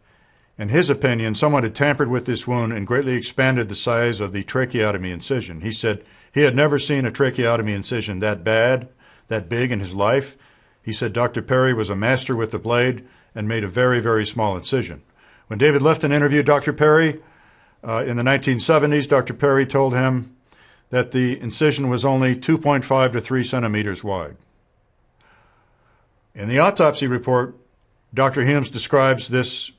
in his opinion, someone had tampered with this wound and greatly expanded the size of the tracheotomy incision. He said he had never seen a tracheotomy incision that big in his life. He said Dr. Perry was a master with the blade and made a very, very small incision. When David Lifton interviewed Dr. Perry in the 1970s, Dr. Perry told him that the incision was only 2.5 to 3 centimeters wide. In the autopsy report, Dr. Humes describes this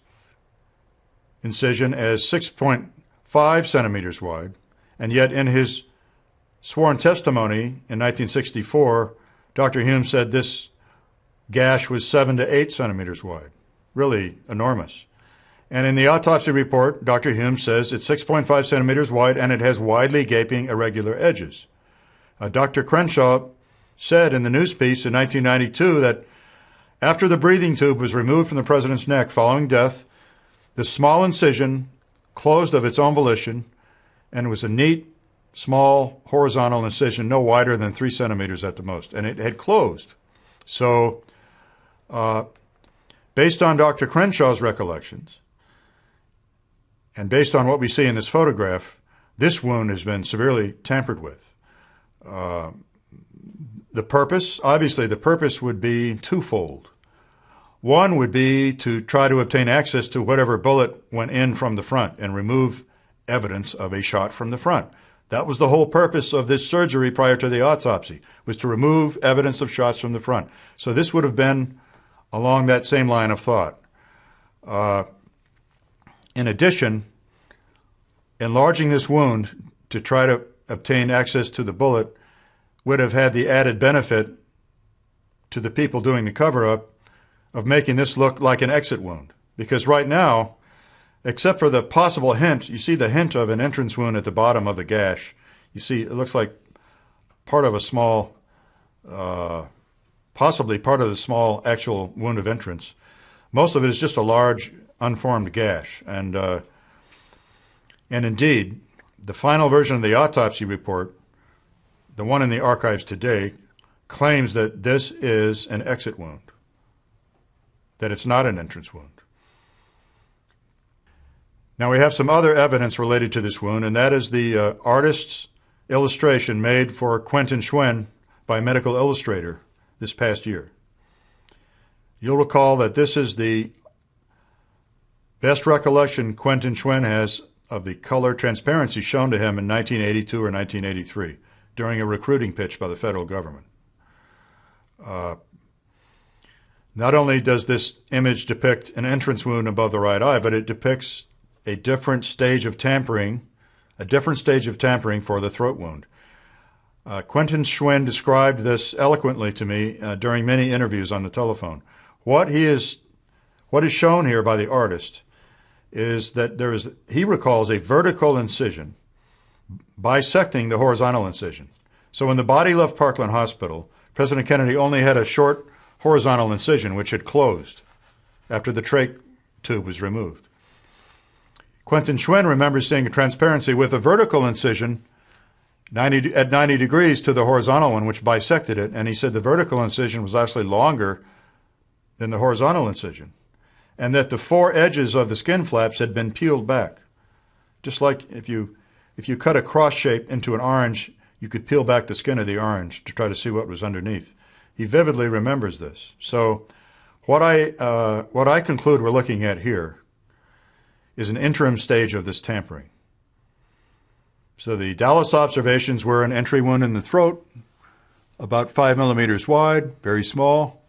incision as 6.5 centimeters wide, and yet in his sworn testimony in 1964, Dr. Humes said this gash was 7 to 8 centimeters wide, really enormous. And in the autopsy report, Dr. Humes says it's 6.5 centimeters wide and it has widely gaping irregular edges. Dr. Crenshaw said in the news piece in 1992 that after the breathing tube was removed from the president's neck following death, the small incision closed of its own volition, and it was a neat, small, horizontal incision, no wider than 3 centimeters at the most, and it had closed. So, based on Dr. Crenshaw's recollections, and based on what we see in this photograph, this wound has been severely tampered with. The purpose would be twofold. One would be to try to obtain access to whatever bullet went in from the front and remove evidence of a shot from the front. That was the whole purpose of this surgery prior to the autopsy, was to remove evidence of shots from the front. So this would have been along that same line of thought. In addition, enlarging this wound to try to obtain access to the bullet would have had the added benefit to the people doing the cover-up of making this look like an exit wound. Because right now, except for the possible hint, you see the hint of an entrance wound at the bottom of the gash. You see it looks like part of a small, possibly part of the small actual wound of entrance. Most of it is just a large unformed gash. And indeed, the final version of the autopsy report, the one in the archives today, claims that this is an exit wound, that it's not an entrance wound. Now we have some other evidence related to this wound, and that is the artist's illustration made for Quentin Schwen by Medical Illustrator this past year. You'll recall that this is the best recollection Quentin Schwen has of the color transparency shown to him in 1982 or 1983 during a recruiting pitch by the federal government. Not only does this image depict an entrance wound above the right eye, but it depicts a different stage of tampering for the throat wound. Quentin Schwen described this eloquently to me during many interviews on the telephone. What is shown here by the artist is that he recalls a vertical incision bisecting the horizontal incision. So when the body left Parkland Hospital, President Kennedy only had a short horizontal incision which had closed after the trach tube was removed. Quentin Schwen remembers seeing a transparency with a vertical incision at 90 degrees to the horizontal one, which bisected it, and he said the vertical incision was actually longer than the horizontal incision, and that the four edges of the skin flaps had been peeled back. Just like if you cut a cross shape into an orange, you could peel back the skin of the orange to try to see what was underneath. He vividly remembers this. So what I conclude we're looking at here is an interim stage of this tampering. So the Dallas observations were an entry wound in the throat, about 5 millimeters wide, very small.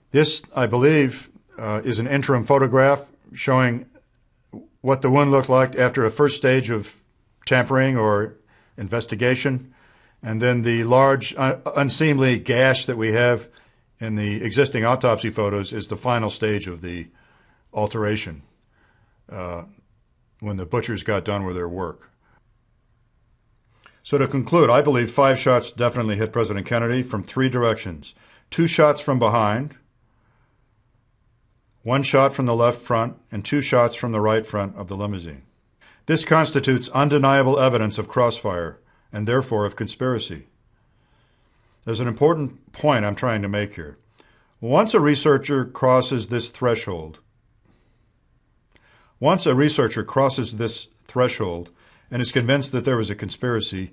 This, I believe, is an interim photograph showing what the wound looked like after a first stage of tampering or investigation, and then the large, unseemly gash that we have in the existing autopsy photos is the final stage of the alteration when the butchers got done with their work. So to conclude, I believe 5 shots definitely hit President Kennedy from 3 directions. 2 shots from behind, 1 shot from the left front, and 2 shots from the right front of the limousine. This constitutes undeniable evidence of crossfire and therefore of conspiracy. There's an important point I'm trying to make here. Once a researcher crosses this threshold and is convinced that there was a conspiracy,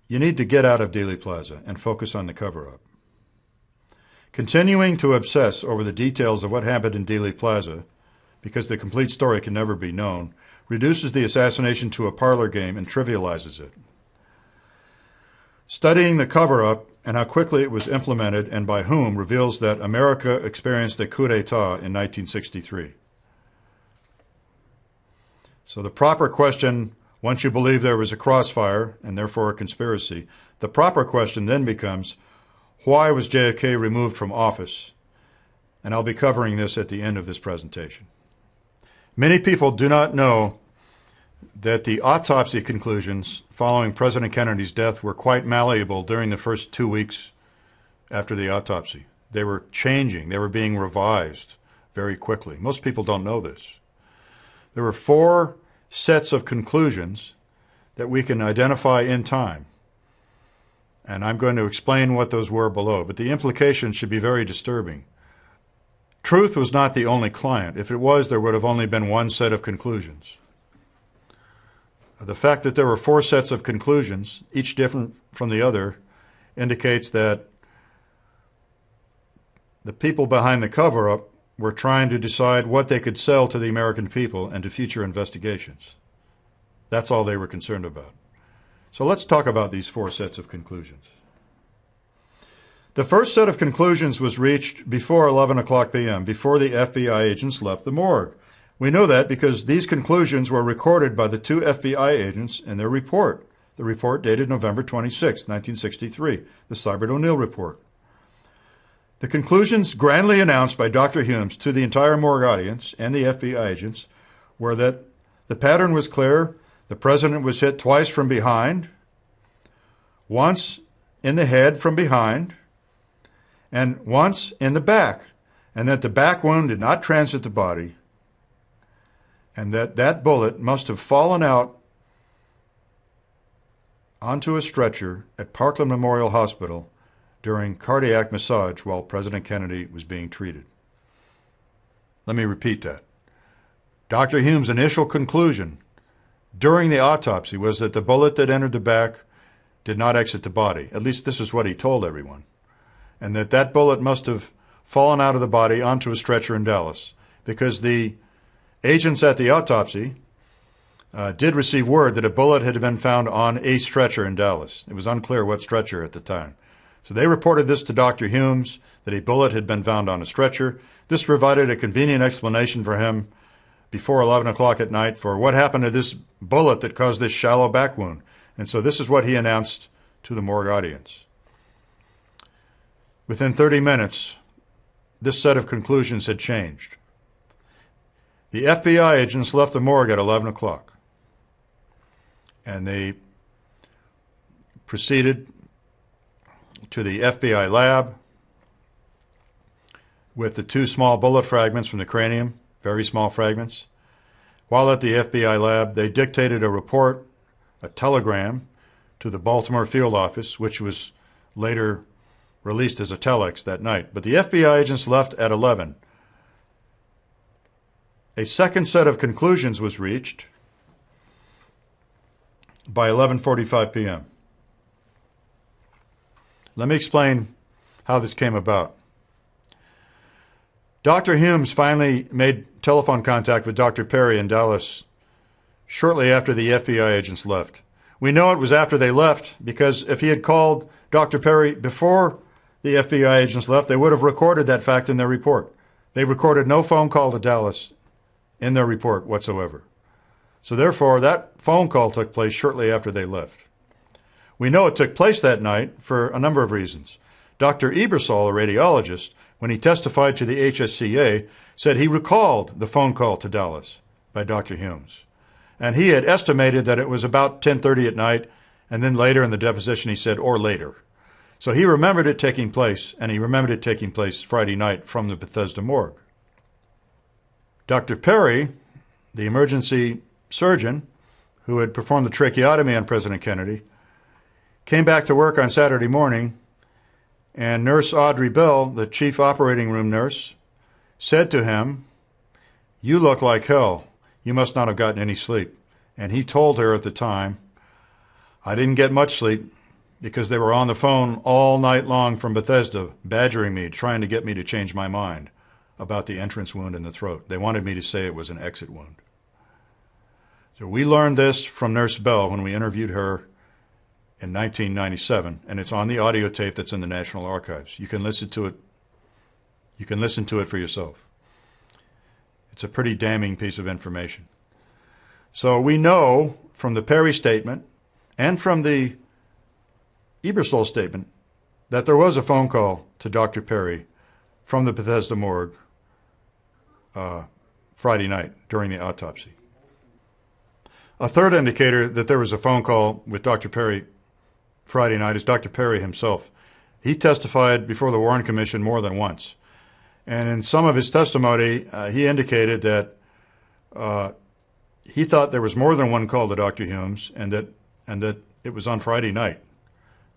you need to get out of Dealey Plaza and focus on the cover-up. Continuing to obsess over the details of what happened in Dealey Plaza, because the complete story can never be known, reduces the assassination to a parlor game and trivializes it. Studying the cover-up and how quickly it was implemented and by whom reveals that America experienced a coup d'etat in 1963. So the proper question, once you believe there was a crossfire and therefore a conspiracy, the proper question then becomes, why was JFK removed from office? And I'll be covering this at the end of this presentation. Many people do not know that the autopsy conclusions following President Kennedy's death were quite malleable during the first 2 weeks after the autopsy. They were changing. They were being revised very quickly. Most people don't know this. There were 4 sets of conclusions that we can identify in time. And I'm going to explain what those were below, but the implications should be very disturbing. Truth was not the only client. If it was, there would have only been one set of conclusions. The fact that there were 4 sets of conclusions, each different from the other, indicates that the people behind the cover-up were trying to decide what they could sell to the American people and to future investigations. That's all they were concerned about. So let's talk about these 4 sets of conclusions. The first set of conclusions was reached before 11 o'clock p.m., before the FBI agents left the morgue. We know that because these conclusions were recorded by the 2 FBI agents in their report, the report dated November 26, 1963, the Seibert O'Neill report. The conclusions grandly announced by Dr. Humes to the entire morgue audience and the FBI agents were that the pattern was clear. The president was hit twice from behind, once in the head from behind, and once in the back, and that the back wound did not transit the body, and that that bullet must have fallen out onto a stretcher at Parkland Memorial Hospital during cardiac massage while President Kennedy was being treated. Let me repeat that. Dr. Humes' initial conclusion during the autopsy was that the bullet that entered the back did not exit the body. At least this is what he told everyone. And that that bullet must have fallen out of the body onto a stretcher in Dallas, because the agents at the autopsy did receive word that a bullet had been found on a stretcher in Dallas. It was unclear what stretcher at the time. So they reported this to Dr. Humes, that a bullet had been found on a stretcher. This provided a convenient explanation for him before 11 o'clock at night for what happened to this bullet that caused this shallow back wound. And so this is what he announced to the morgue audience. Within 30 minutes, this set of conclusions had changed. The FBI agents left the morgue at 11 o'clock, and they proceeded to the FBI lab with the 2 small bullet fragments from the cranium, very small fragments. While at the FBI lab, they dictated a report, a telegram, to the Baltimore field office, which was later released as a telex that night. But the FBI agents left at 11. A second set of conclusions was reached by 11:45 p.m. Let me explain how this came about. Dr. Humes finally made telephone contact with Dr. Perry in Dallas shortly after the FBI agents left. We know it was after they left because if he had called Dr. Perry before the FBI agents left, they would have recorded that fact in their report. They recorded no phone call to Dallas in their report whatsoever. So therefore, that phone call took place shortly after they left. We know it took place that night for a number of reasons. Dr. Ebersol, a radiologist, when he testified to the HSCA, said he recalled the phone call to Dallas by Dr. Humes. And he had estimated that it was about 10:30 at night, and then later in the deposition he said, or later. So he remembered it taking place, and he remembered it taking place Friday night from the Bethesda morgue. Dr. Perry, the emergency surgeon who had performed the tracheotomy on President Kennedy, came back to work on Saturday morning, and Nurse Audrey Bell, the chief operating room nurse, said to him, "You look like hell. You must not have gotten any sleep." And he told her at the time, "I didn't get much sleep because they were on the phone all night long from Bethesda, badgering me, trying to get me to change my mind about the entrance wound in the throat. They wanted me to say it was an exit wound." So we learned this from Nurse Bell when we interviewed her in 1997, and it's on the audio tape that's in the National Archives. You can listen to it. You can listen to it for yourself. It's a pretty damning piece of information. So we know from the Perry statement and from the Ebersol statement that there was a phone call to Dr. Perry from the Bethesda morgue Friday night during the autopsy. A third indicator that there was a phone call with Dr. Perry Friday night is Dr. Perry himself. He testified before the Warren Commission more than once. And in some of his testimony, he indicated that he thought there was more than one call to Dr. Humes and that it was on Friday night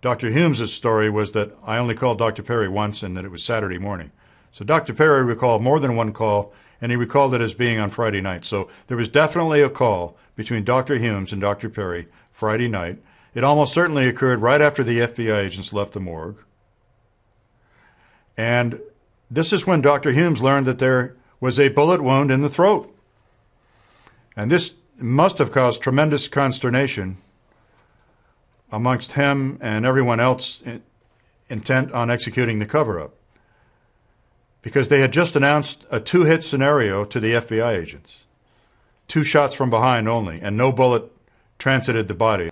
Dr. Humes' story was that I only called Dr. Perry once and that it was Saturday morning. So Dr. Perry recalled more than one call, and he recalled it as being on Friday night. So there was definitely a call between Dr. Humes and Dr. Perry Friday night. It almost certainly occurred right after the FBI agents left the morgue. And this is when Dr. Humes learned that there was a bullet wound in the throat. And this must have caused tremendous consternation amongst him and everyone else intent on executing the cover-up, because they had just announced a two-hit scenario to the FBI agents. 2 shots from behind only, and no bullet transited the body.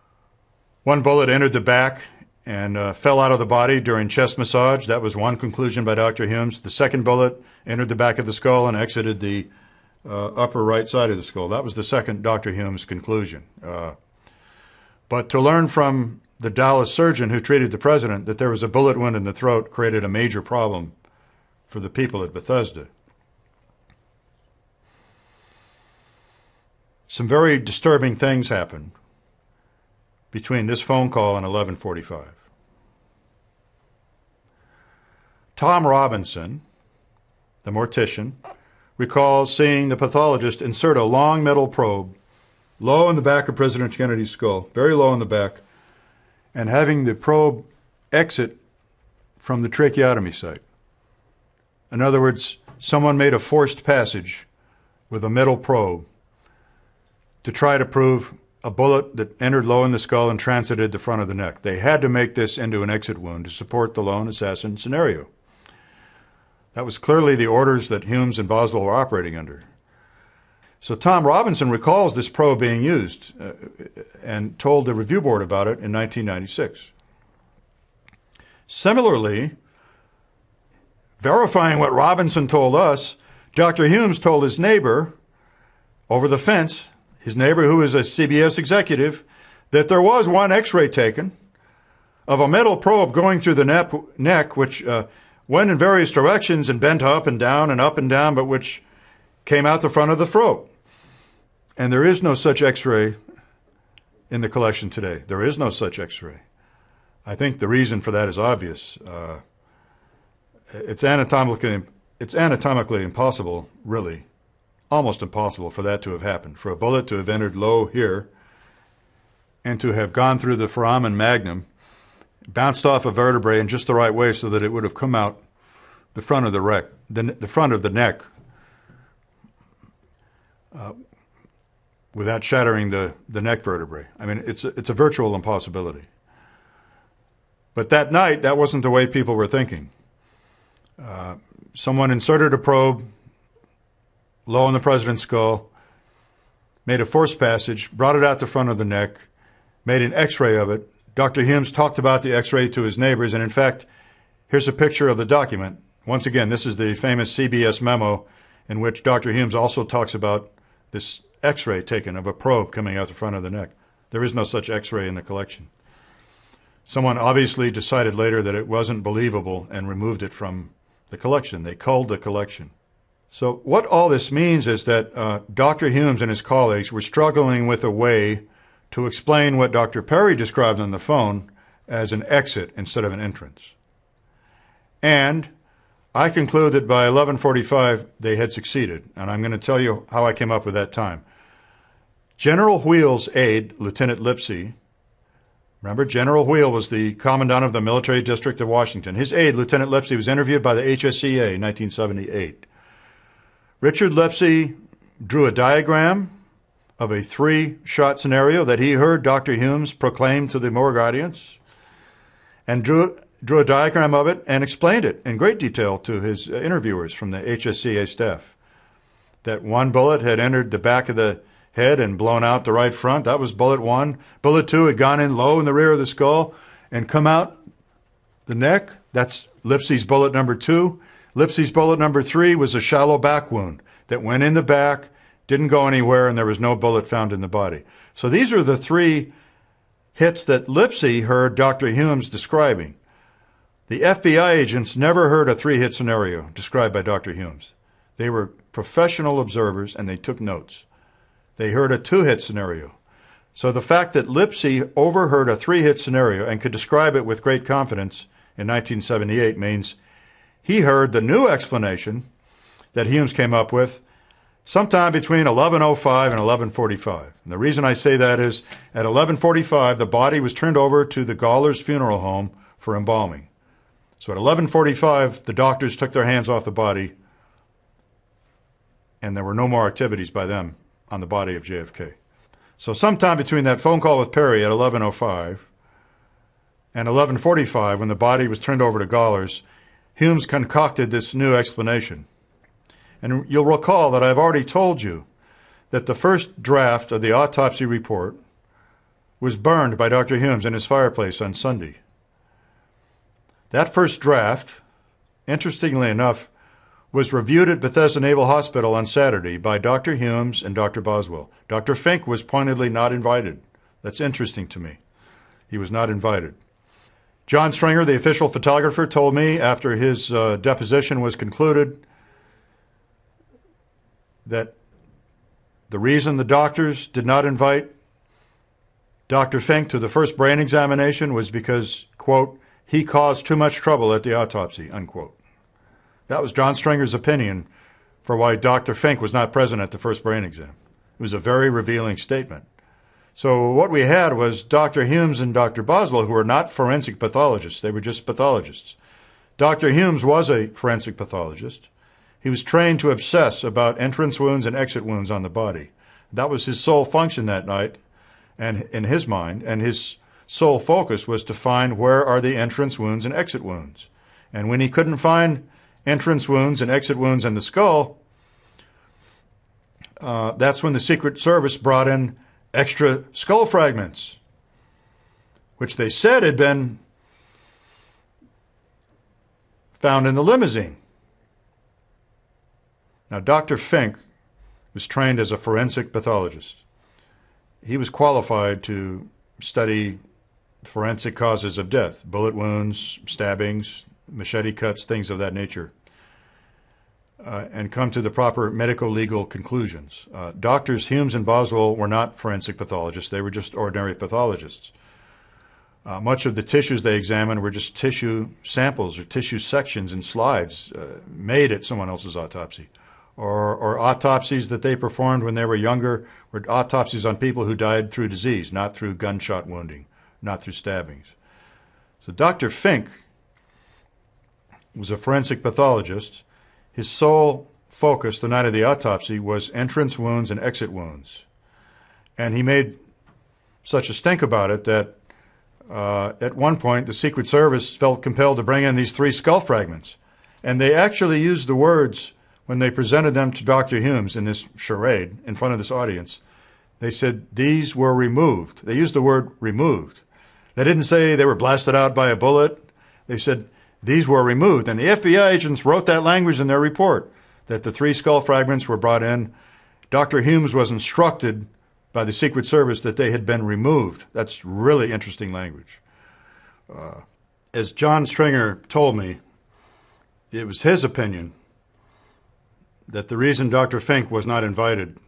One bullet entered the back and fell out of the body during chest massage. That was one conclusion by Dr. Humes. The second bullet entered the back of the skull and exited the upper right side of the skull. That was the second Dr. Humes conclusion. But to learn from the Dallas surgeon who treated the president that there was a bullet wound in the throat created a major problem for the people at Bethesda. Some very disturbing things happened between this phone call and 11:45. Tom Robinson, the mortician, recalls seeing the pathologist insert a long metal probe low in the back of President Kennedy's skull, very low in the back, and having the probe exit from the tracheotomy site. In other words, someone made a forced passage with a metal probe to try to prove a bullet that entered low in the skull and transited the front of the neck. They had to make this into an exit wound to support the lone assassin scenario. That was clearly the orders that Humes and Boswell were operating under. So Tom Robinson recalls this probe being used and told the review board about it in 1996. Similarly, verifying what Robinson told us, Dr. Humes told his neighbor over the fence, his neighbor who was a CBS executive, that there was one x-ray taken of a metal probe going through the neck, which went in various directions and bent up and down, but which came out the front of the throat. And there is no such x-ray in the collection today. There is no such x-ray. I think the reason for that is obvious. It's anatomically impossible, really, almost impossible for that to have happened, for a bullet to have entered low here and to have gone through the foramen magnum, bounced off a vertebrae in just the right way so that it would have come out the front of the front of the neck without shattering the neck vertebrae. I mean, it's a virtual impossibility. But that night, that wasn't the way people were thinking. Someone inserted a probe low in the president's skull, made a forced passage, brought it out the front of the neck, made an x-ray of it. Dr. Humes talked about the x-ray to his neighbors, and in fact, here's a picture of the document. Once again, this is the famous CBS memo in which Dr. Humes also talks about this x-ray taken of a probe coming out the front of the neck. There is no such x-ray in the collection. Someone obviously decided later that it wasn't believable and removed it from the collection. They culled the collection. So what all this means is that Dr. Humes and his colleagues were struggling with a way to explain what Dr. Perry described on the phone as an exit instead of an entrance. And I conclude that by 11:45 they had succeeded, and I'm going to tell you how I came up with that time. General Wheel's aide, Lieutenant Lipsey, remember, General Wheel was the commandant of the military district of Washington. His aide, Lieutenant Lipsey, was interviewed by the HSCA in 1978. Richard Lipsey drew a diagram of a 3-shot scenario that he heard Dr. Humes proclaim to the morgue audience, and drew a diagram of it and explained it in great detail to his interviewers from the HSCA staff. That one bullet had entered the back of the head and blown out the right front. That was bullet 1. Bullet 2 had gone in low in the rear of the skull and come out the neck. That's Lipsey's bullet number 2. Lipsey's bullet number 3 was a shallow back wound that went in the back, didn't go anywhere, and there was no bullet found in the body. So these are the 3 hits that Lipsey heard Dr. Humes describing. The FBI agents never heard a 3-hit scenario described by Dr. Humes. They were professional observers, and they took notes. They heard a 2-hit scenario. So the fact that Lipsey overheard a 3-hit scenario and could describe it with great confidence in 1978 means he heard the new explanation that Humes came up with sometime between 11:05 and 11:45. And the reason I say that is at 11:45, the body was turned over to the Gawler's funeral home for embalming. So at 11:45, the doctors took their hands off the body, and there were no more activities by them on the body of JFK. So sometime between that phone call with Perry at 11:05 and 11:45, when the body was turned over to Gawler's, Humes concocted this new explanation. And you'll recall that I've already told you that the first draft of the autopsy report was burned by Dr. Humes in his fireplace on Sunday. That first draft, interestingly enough, was reviewed at Bethesda Naval Hospital on Saturday by Dr. Humes and Dr. Boswell. Dr. Fink was pointedly not invited. That's interesting to me. He was not invited. John Stringer, the official photographer, told me after his deposition was concluded that the reason the doctors did not invite Dr. Fink to the first brain examination was because, quote, he caused too much trouble at the autopsy, unquote. That was John Stringer's opinion for why Dr. Fink was not present at the first brain exam. It was a very revealing statement. So what we had was Dr. Humes and Dr. Boswell, who were not forensic pathologists. They were just pathologists. Dr. Humes was a forensic pathologist. He was trained to obsess about entrance wounds and exit wounds on the body. That was his sole function that night, and in his mind, and his sole focus was to find where are the entrance wounds and exit wounds. And when he couldn't find entrance wounds and exit wounds in the skull, that's when the Secret Service brought in extra skull fragments, which they said had been found in the limousine. Now, Dr. Fink was trained as a forensic pathologist. He was qualified to study forensic causes of death, bullet wounds, stabbings, machete cuts, things of that nature, and come to the proper medical legal conclusions. Doctors Humes and Boswell were not forensic pathologists. They were just ordinary pathologists. Much of the tissues they examined were just tissue samples or tissue sections and slides made at someone else's autopsy. Or autopsies that they performed when they were younger were autopsies on people who died through disease, not through gunshot wounding, not through stabbings. So Dr. Fink was a forensic pathologist. His sole focus the night of the autopsy was entrance wounds and exit wounds. And he made such a stink about it that at one point the Secret Service felt compelled to bring in these 3 skull fragments. And they actually used the words, when they presented them to Dr. Humes in this charade in front of this audience, they said these were removed. They used the word removed. They didn't say they were blasted out by a bullet. They said these were removed. And the FBI agents wrote that language in their report, that the 3 skull fragments were brought in. Dr. Humes was instructed by the Secret Service that they had been removed. That's really interesting language. As John Stringer told me, it was his opinion that the reason Dr. Fink was not invited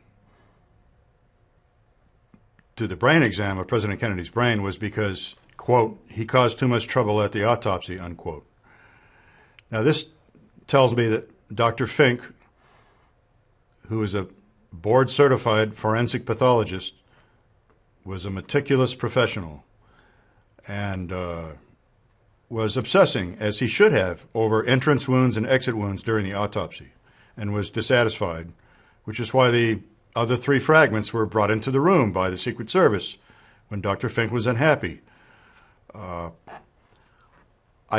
to the brain exam of President Kennedy's brain was because, quote, he caused too much trouble at the autopsy, unquote. Now, this tells me that Dr. Fink, who is a board-certified forensic pathologist, was a meticulous professional and was obsessing, as he should have, over entrance wounds and exit wounds during the autopsy, and was dissatisfied, which is why the other 3 fragments were brought into the room by the Secret Service when Dr. Fink was unhappy. I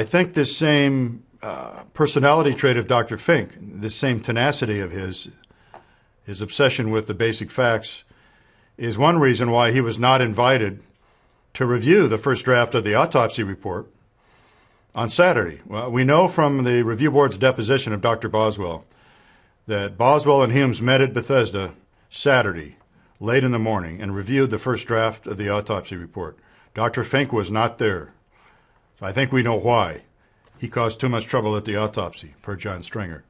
think this same personality trait of Dr. Fink, this same tenacity of his obsession with the basic facts, is one reason why he was not invited to review the first draft of the autopsy report on Saturday. Well, we know from the review board's deposition of Dr. Boswell that Boswell and Humes met at Bethesda Saturday, late in the morning, and reviewed the first draft of the autopsy report. Dr. Fink was not there. I think we know why. He caused too much trouble at the autopsy, per John Stringer.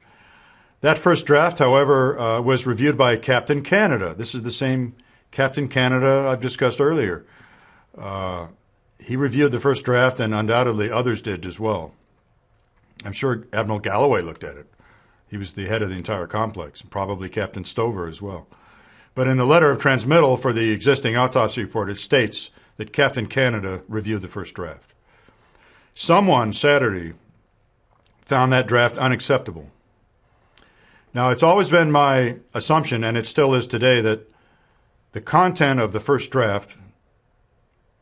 That first draft, however, was reviewed by Captain Canada. This is the same Captain Canada I've discussed earlier. He reviewed the first draft, and undoubtedly others did as well. I'm sure Admiral Galloway looked at it. He was the head of the entire complex, and probably Captain Stover as well. But in the letter of transmittal for the existing autopsy report, it states that Captain Canada reviewed the first draft. Someone Saturday found that draft unacceptable. Now, it's always been my assumption, and it still is today, that the content of the first draft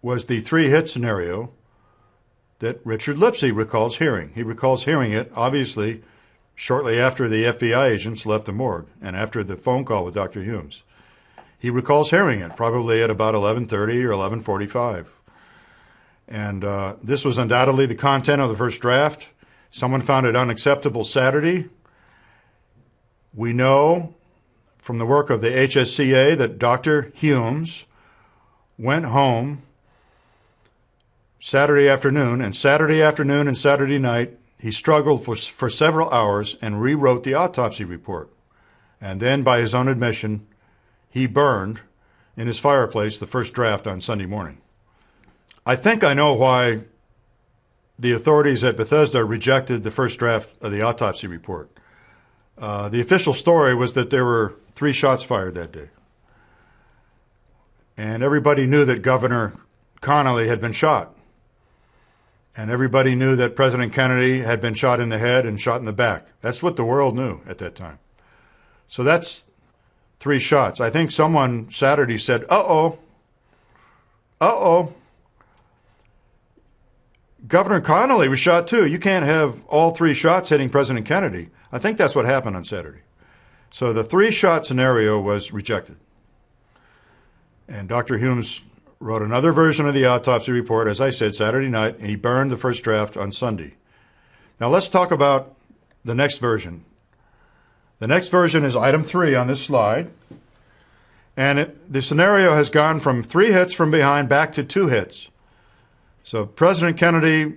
was the three-hit scenario that Richard Lipsey recalls hearing. He recalls hearing it, obviously, shortly after the FBI agents left the morgue and after the phone call with Dr. Humes. He recalls hearing it, probably at about 11:30 or 11:45. And this was undoubtedly the content of the first draft. Someone found it unacceptable Saturday. We know from the work of the HSCA that Dr. Humes went home Saturday afternoon and Saturday night, he struggled for several hours and rewrote the autopsy report. And then, by his own admission, he burned in his fireplace the first draft on Sunday morning. I think I know why the authorities at Bethesda rejected the first draft of the autopsy report. The official story was that there were 3 shots fired that day. And everybody knew that Governor Connolly had been shot. And everybody knew that President Kennedy had been shot in the head and shot in the back. That's what the world knew at that time. So that's 3 shots. I think someone Saturday said, uh-oh, Governor Connolly was shot too. You can't have all 3 shots hitting President Kennedy. I think that's what happened on Saturday. So the 3-shot scenario was rejected. And Dr. Humes wrote another version of the autopsy report, as I said, Saturday night, and he burned the first draft on Sunday. Now let's talk about the next version. The next version is item 3 on this slide. And the scenario has gone from 3 hits from behind back to 2 hits. So President Kennedy,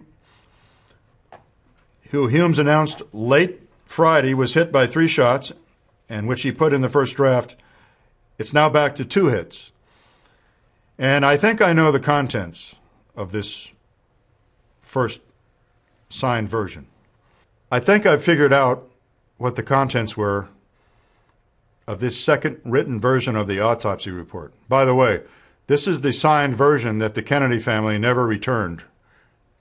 who Humes announced late Friday, was hit by 3 shots, and which he put in the first draft. It's now back to 2 hits. And I think I know the contents of this first signed version. I think I've figured out what the contents were of this second written version of the autopsy report. By the way, this is the signed version that the Kennedy family never returned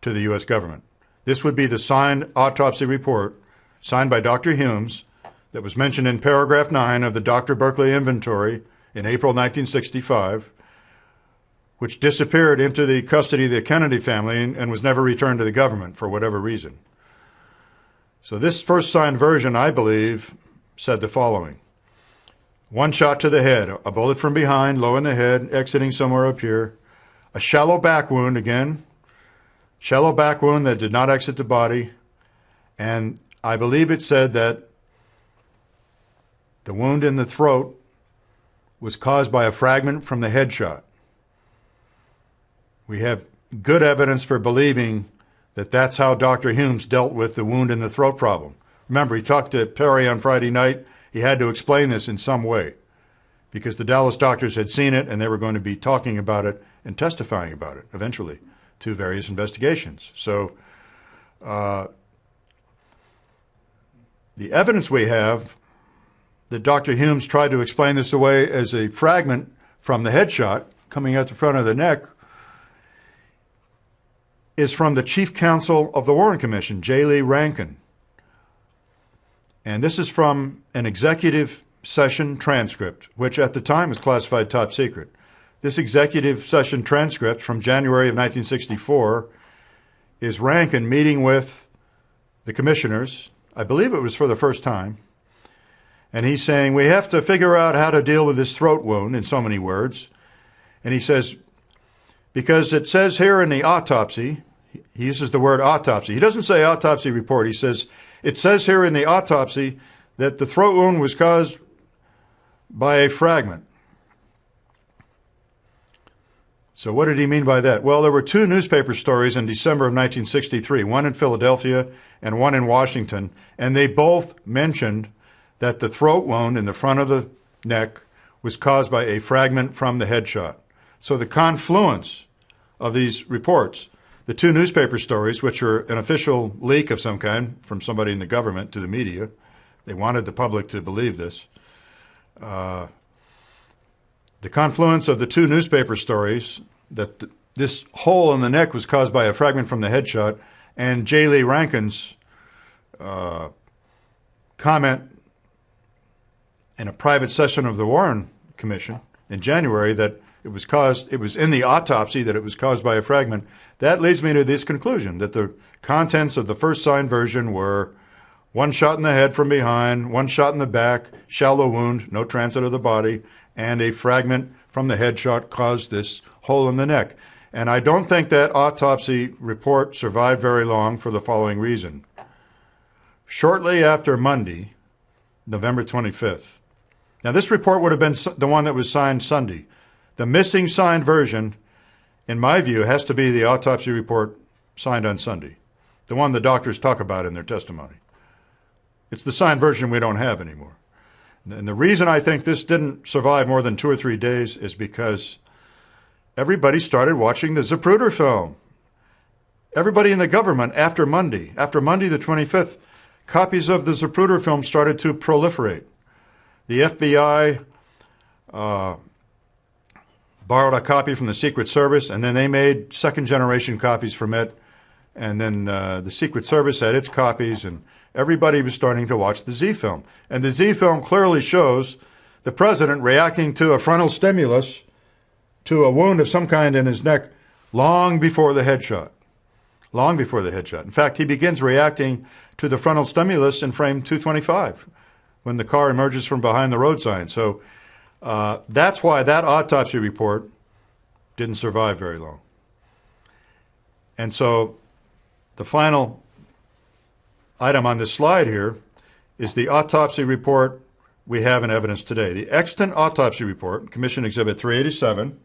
to the U.S. government. This would be the signed autopsy report signed by Dr. Humes that was mentioned in paragraph 9 of the Dr. Berkeley inventory in April 1965, which disappeared into the custody of the Kennedy family and was never returned to the government for whatever reason. So this first signed version, I believe, said the following. 1 shot to the head, a bullet from behind, low in the head, exiting somewhere up here. A shallow back wound again, shallow back wound that did not exit the body. And I believe it said that the wound in the throat was caused by a fragment from the headshot. We have good evidence for believing that that's how Dr. Humes dealt with the wound in the throat problem. Remember, he talked to Perry on Friday night. He had to explain this in some way because the Dallas doctors had seen it and they were going to be talking about it and testifying about it eventually to various investigations. So the evidence we have that Dr. Humes tried to explain this away as a fragment from the headshot coming out the front of the neck is from the Chief Counsel of the Warren Commission, J. Lee Rankin. And this is from an executive session transcript, which at the time was classified top secret. This executive session transcript from January of 1964 is Rankin meeting with the commissioners. I believe it was for the first time. And he's saying, we have to figure out how to deal with this throat wound, in so many words. And he says, because it says here in the autopsy, he uses the word autopsy. He doesn't say autopsy report. He says, it says here in the autopsy that the throat wound was caused by a fragment. So what did he mean by that? Well, there were 2 newspaper stories in December of 1963, one in Philadelphia and one in Washington, and they both mentioned that the throat wound in the front of the neck was caused by a fragment from the headshot. So the confluence of these reports, the two newspaper stories, which are an official leak of some kind from somebody in the government to the media, they wanted the public to believe this. The confluence of the two newspaper stories that this hole in the neck was caused by a fragment from the headshot, and J. Lee Rankin's comment in a private session of the Warren Commission in January that it was in the autopsy that it was caused by a fragment. That leads me to this conclusion, that the contents of the first signed version were one shot in the head from behind, one shot in the back, shallow wound, no transit of the body, and a fragment from the headshot caused this hole in the neck. And I don't think that autopsy report survived very long for the following reason. Shortly after Monday, November 25th, now this report would have been the one that was signed Sunday. The missing signed version, in my view, has to be the autopsy report signed on Sunday, the one the doctors talk about in their testimony. It's the signed version we don't have anymore. And the reason I think this didn't survive more than 2 or 3 days is because everybody started watching the Zapruder film. Everybody in the government after Monday the 25th, copies of the Zapruder film started to proliferate. The FBI borrowed a copy from the Secret Service, and then they made second-generation copies from it. And then the Secret Service had its copies, and everybody was starting to watch the Z film. And the Z film clearly shows the president reacting to a frontal stimulus, to a wound of some kind in his neck, long before the headshot. Long before the headshot. In fact, he begins reacting to the frontal stimulus in frame 225, when the car emerges from behind the road sign. So that's why that autopsy report didn't survive very long. And so the final item on this slide here is the autopsy report we have in evidence today. The extant autopsy report, Commission Exhibit 387,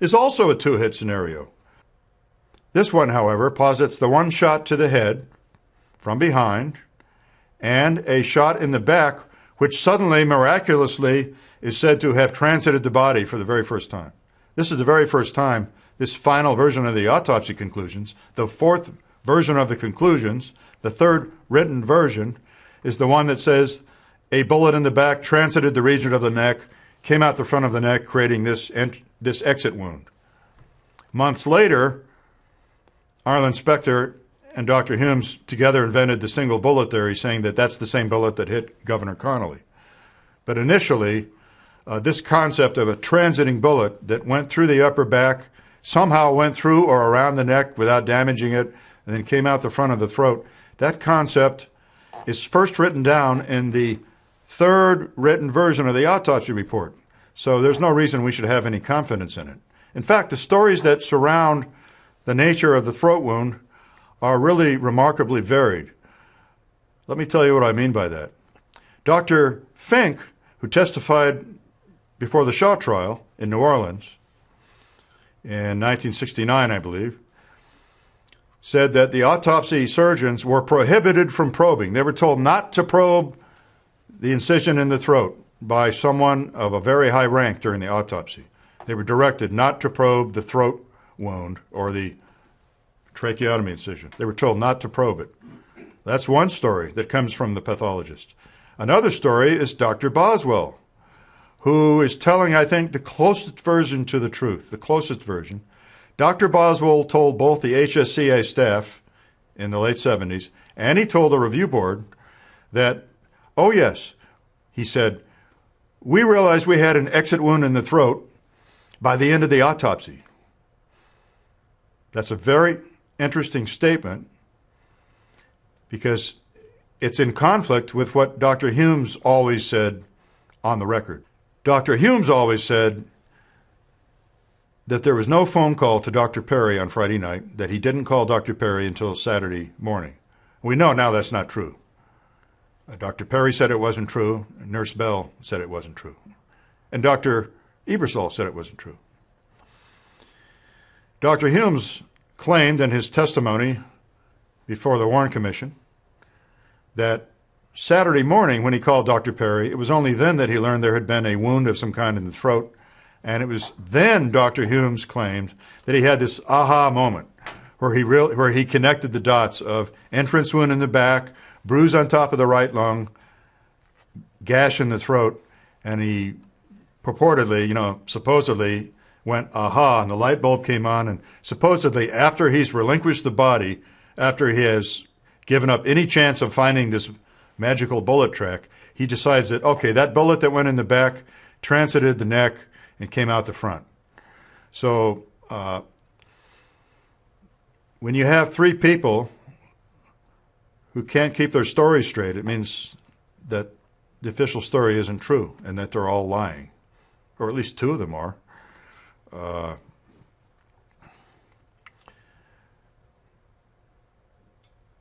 is also a two-hit scenario. This one, however, posits the one shot to the head from behind and a shot in the back, which suddenly, miraculously, is said to have transited the body for the very first time. This is the very first time this final version of the autopsy conclusions, the fourth version of the conclusions, the third written version, is the one that says a bullet in the back transited the region of the neck, came out the front of the neck, creating this exit wound. Months later, Arlen Specter and Dr. Humes together invented the single bullet theory, saying that that's the same bullet that hit Governor Connolly. But initially, this concept of a transiting bullet that went through the upper back, somehow went through or around the neck without damaging it, and then came out the front of the throat, that concept is first written down in the third written version of the autopsy report. So there's no reason we should have any confidence in it. In fact, the stories that surround the nature of the throat wound are really remarkably varied. Let me tell you what I mean by that. Dr. Fink, who testified before the Shaw trial in New Orleans in 1969, I believe, said that the autopsy surgeons were prohibited from probing. They were told not to probe the incision in the throat by someone of a very high rank during the autopsy. They were directed not to probe the throat wound or the tracheotomy incision. They were told not to probe it. That's one story that comes from the pathologist. Another story is Dr. Boswell, who is telling, I think, the closest version to the truth, the closest version. Dr. Boswell told both the HSCA staff in the late 70s, and he told the review board that, oh yes, he said, we realized we had an exit wound in the throat by the end of the autopsy. That's a very interesting statement because it's in conflict with what Dr. Humes always said on the record. Dr. Humes always said that there was no phone call to Dr. Perry on Friday night, that he didn't call Dr. Perry until Saturday morning. We know now that's not true. Dr. Perry said it wasn't true, and Nurse Bell said it wasn't true, and Dr. Ebersol said it wasn't true. Dr. Humes claimed in his testimony before the Warren Commission that Saturday morning, when he called Dr. Perry, it was only then that he learned there had been a wound of some kind in the throat. And it was then Dr. Humes claimed that he had this aha moment where he connected the dots of entrance wound in the back, bruise on top of the right lung, gash in the throat, and he purportedly, supposedly went aha, and the light bulb came on, and supposedly after he's relinquished the body, after he has given up any chance of finding this magical bullet track, he decides that, okay, that bullet that went in the back transited the neck and came out the front. So when you have three people who can't keep their story straight, it means that the official story isn't true and that they're all lying, or at least two of them are.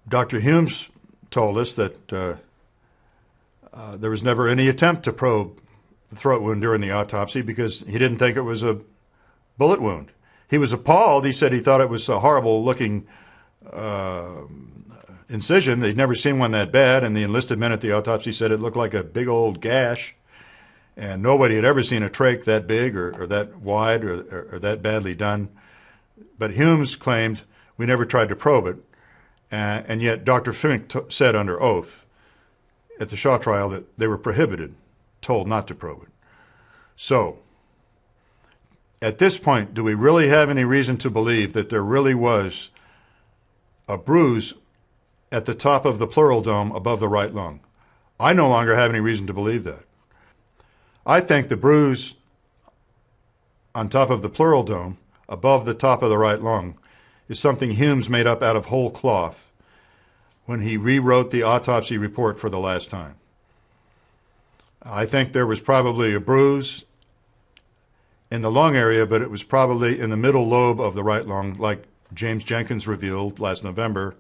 Dr. Humes told us that there was never any attempt to probe the throat wound during the autopsy because he didn't think it was a bullet wound. He was appalled. He said he thought it was a horrible-looking incision. They'd never seen one that bad, and the enlisted men at the autopsy said it looked like a big old gash, and nobody had ever seen a trach that big or that wide or that badly done. But Humes claimed we never tried to probe it, and yet Dr. Fink said under oath at the Shaw trial that they were told not to probe it. So, at this point, do we really have any reason to believe that there really was a bruise at the top of the pleural dome above the right lung? I no longer have any reason to believe that. I think the bruise on top of the pleural dome above the top of the right lung is something Humes made up out of whole cloth when he rewrote the autopsy report for the last time. I think there was probably a bruise in the lung area, but it was probably in the middle lobe of the right lung, like James Jenkins revealed last November.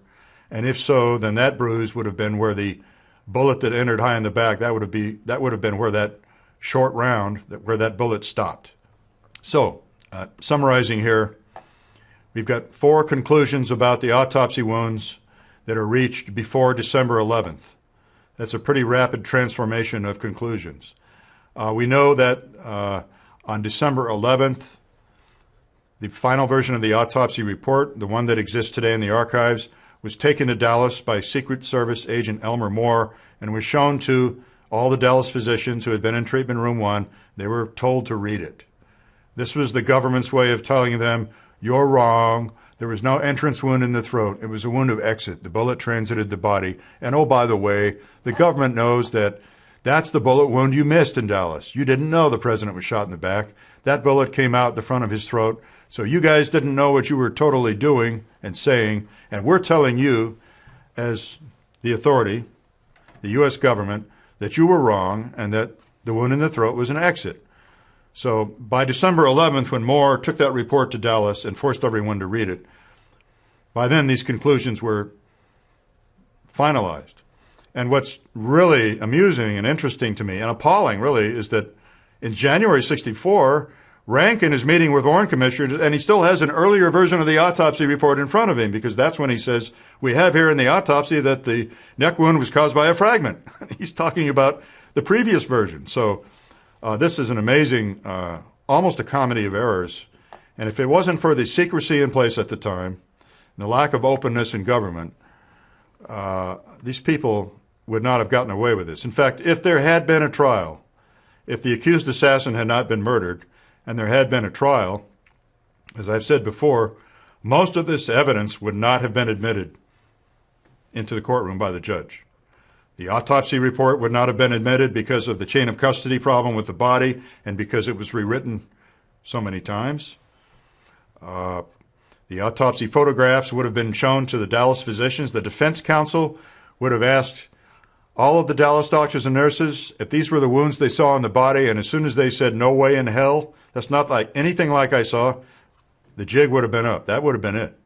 And if so, then that bruise would have been where the bullet that entered high in the back, that would have been where that short round, where that bullet stopped. So, summarizing here, we've got 4 conclusions about the autopsy wounds that are reached before December 11th. That's a pretty rapid transformation of conclusions. We know that on December 11th, the final version of the autopsy report, the one that exists today in the archives, was taken to Dallas by Secret Service agent Elmer Moore and was shown to all the Dallas physicians who had been in treatment room 1. They were told to read it. This was the government's way of telling them, you're wrong. There was no entrance wound in the throat. It was a wound of exit. The bullet transited the body. And oh, by the way, the government knows that that's the bullet wound you missed in Dallas. You didn't know the president was shot in the back. That bullet came out the front of his throat. So you guys didn't know what you were totally doing and saying. And we're telling you, as the authority, the U.S. government, that you were wrong and that the wound in the throat was an exit. So by December 11th, when Moore took that report to Dallas and forced everyone to read it, by then these conclusions were finalized. And what's really amusing and interesting to me, and appalling really, is that in January 1964, Rankin is meeting with Warren commissioners, and he still has an earlier version of the autopsy report in front of him, because that's when he says, we have here in the autopsy that the neck wound was caused by a fragment. He's talking about the previous version. So this is an amazing, almost a comedy of errors. And if it wasn't for the secrecy in place at the time, and the lack of openness in government, these people would not have gotten away with this. In fact, if there had been a trial, if the accused assassin had not been murdered, and there had been a trial, as I've said before, most of this evidence would not have been admitted into the courtroom by the judge. The autopsy report would not have been admitted because of the chain of custody problem with the body and because it was rewritten so many times. The autopsy photographs would have been shown to the Dallas physicians. The defense counsel would have asked all of the Dallas doctors and nurses if these were the wounds they saw in the body, and as soon as they said, no way in hell, that's not like anything like I saw, the jig would have been up. That would have been it.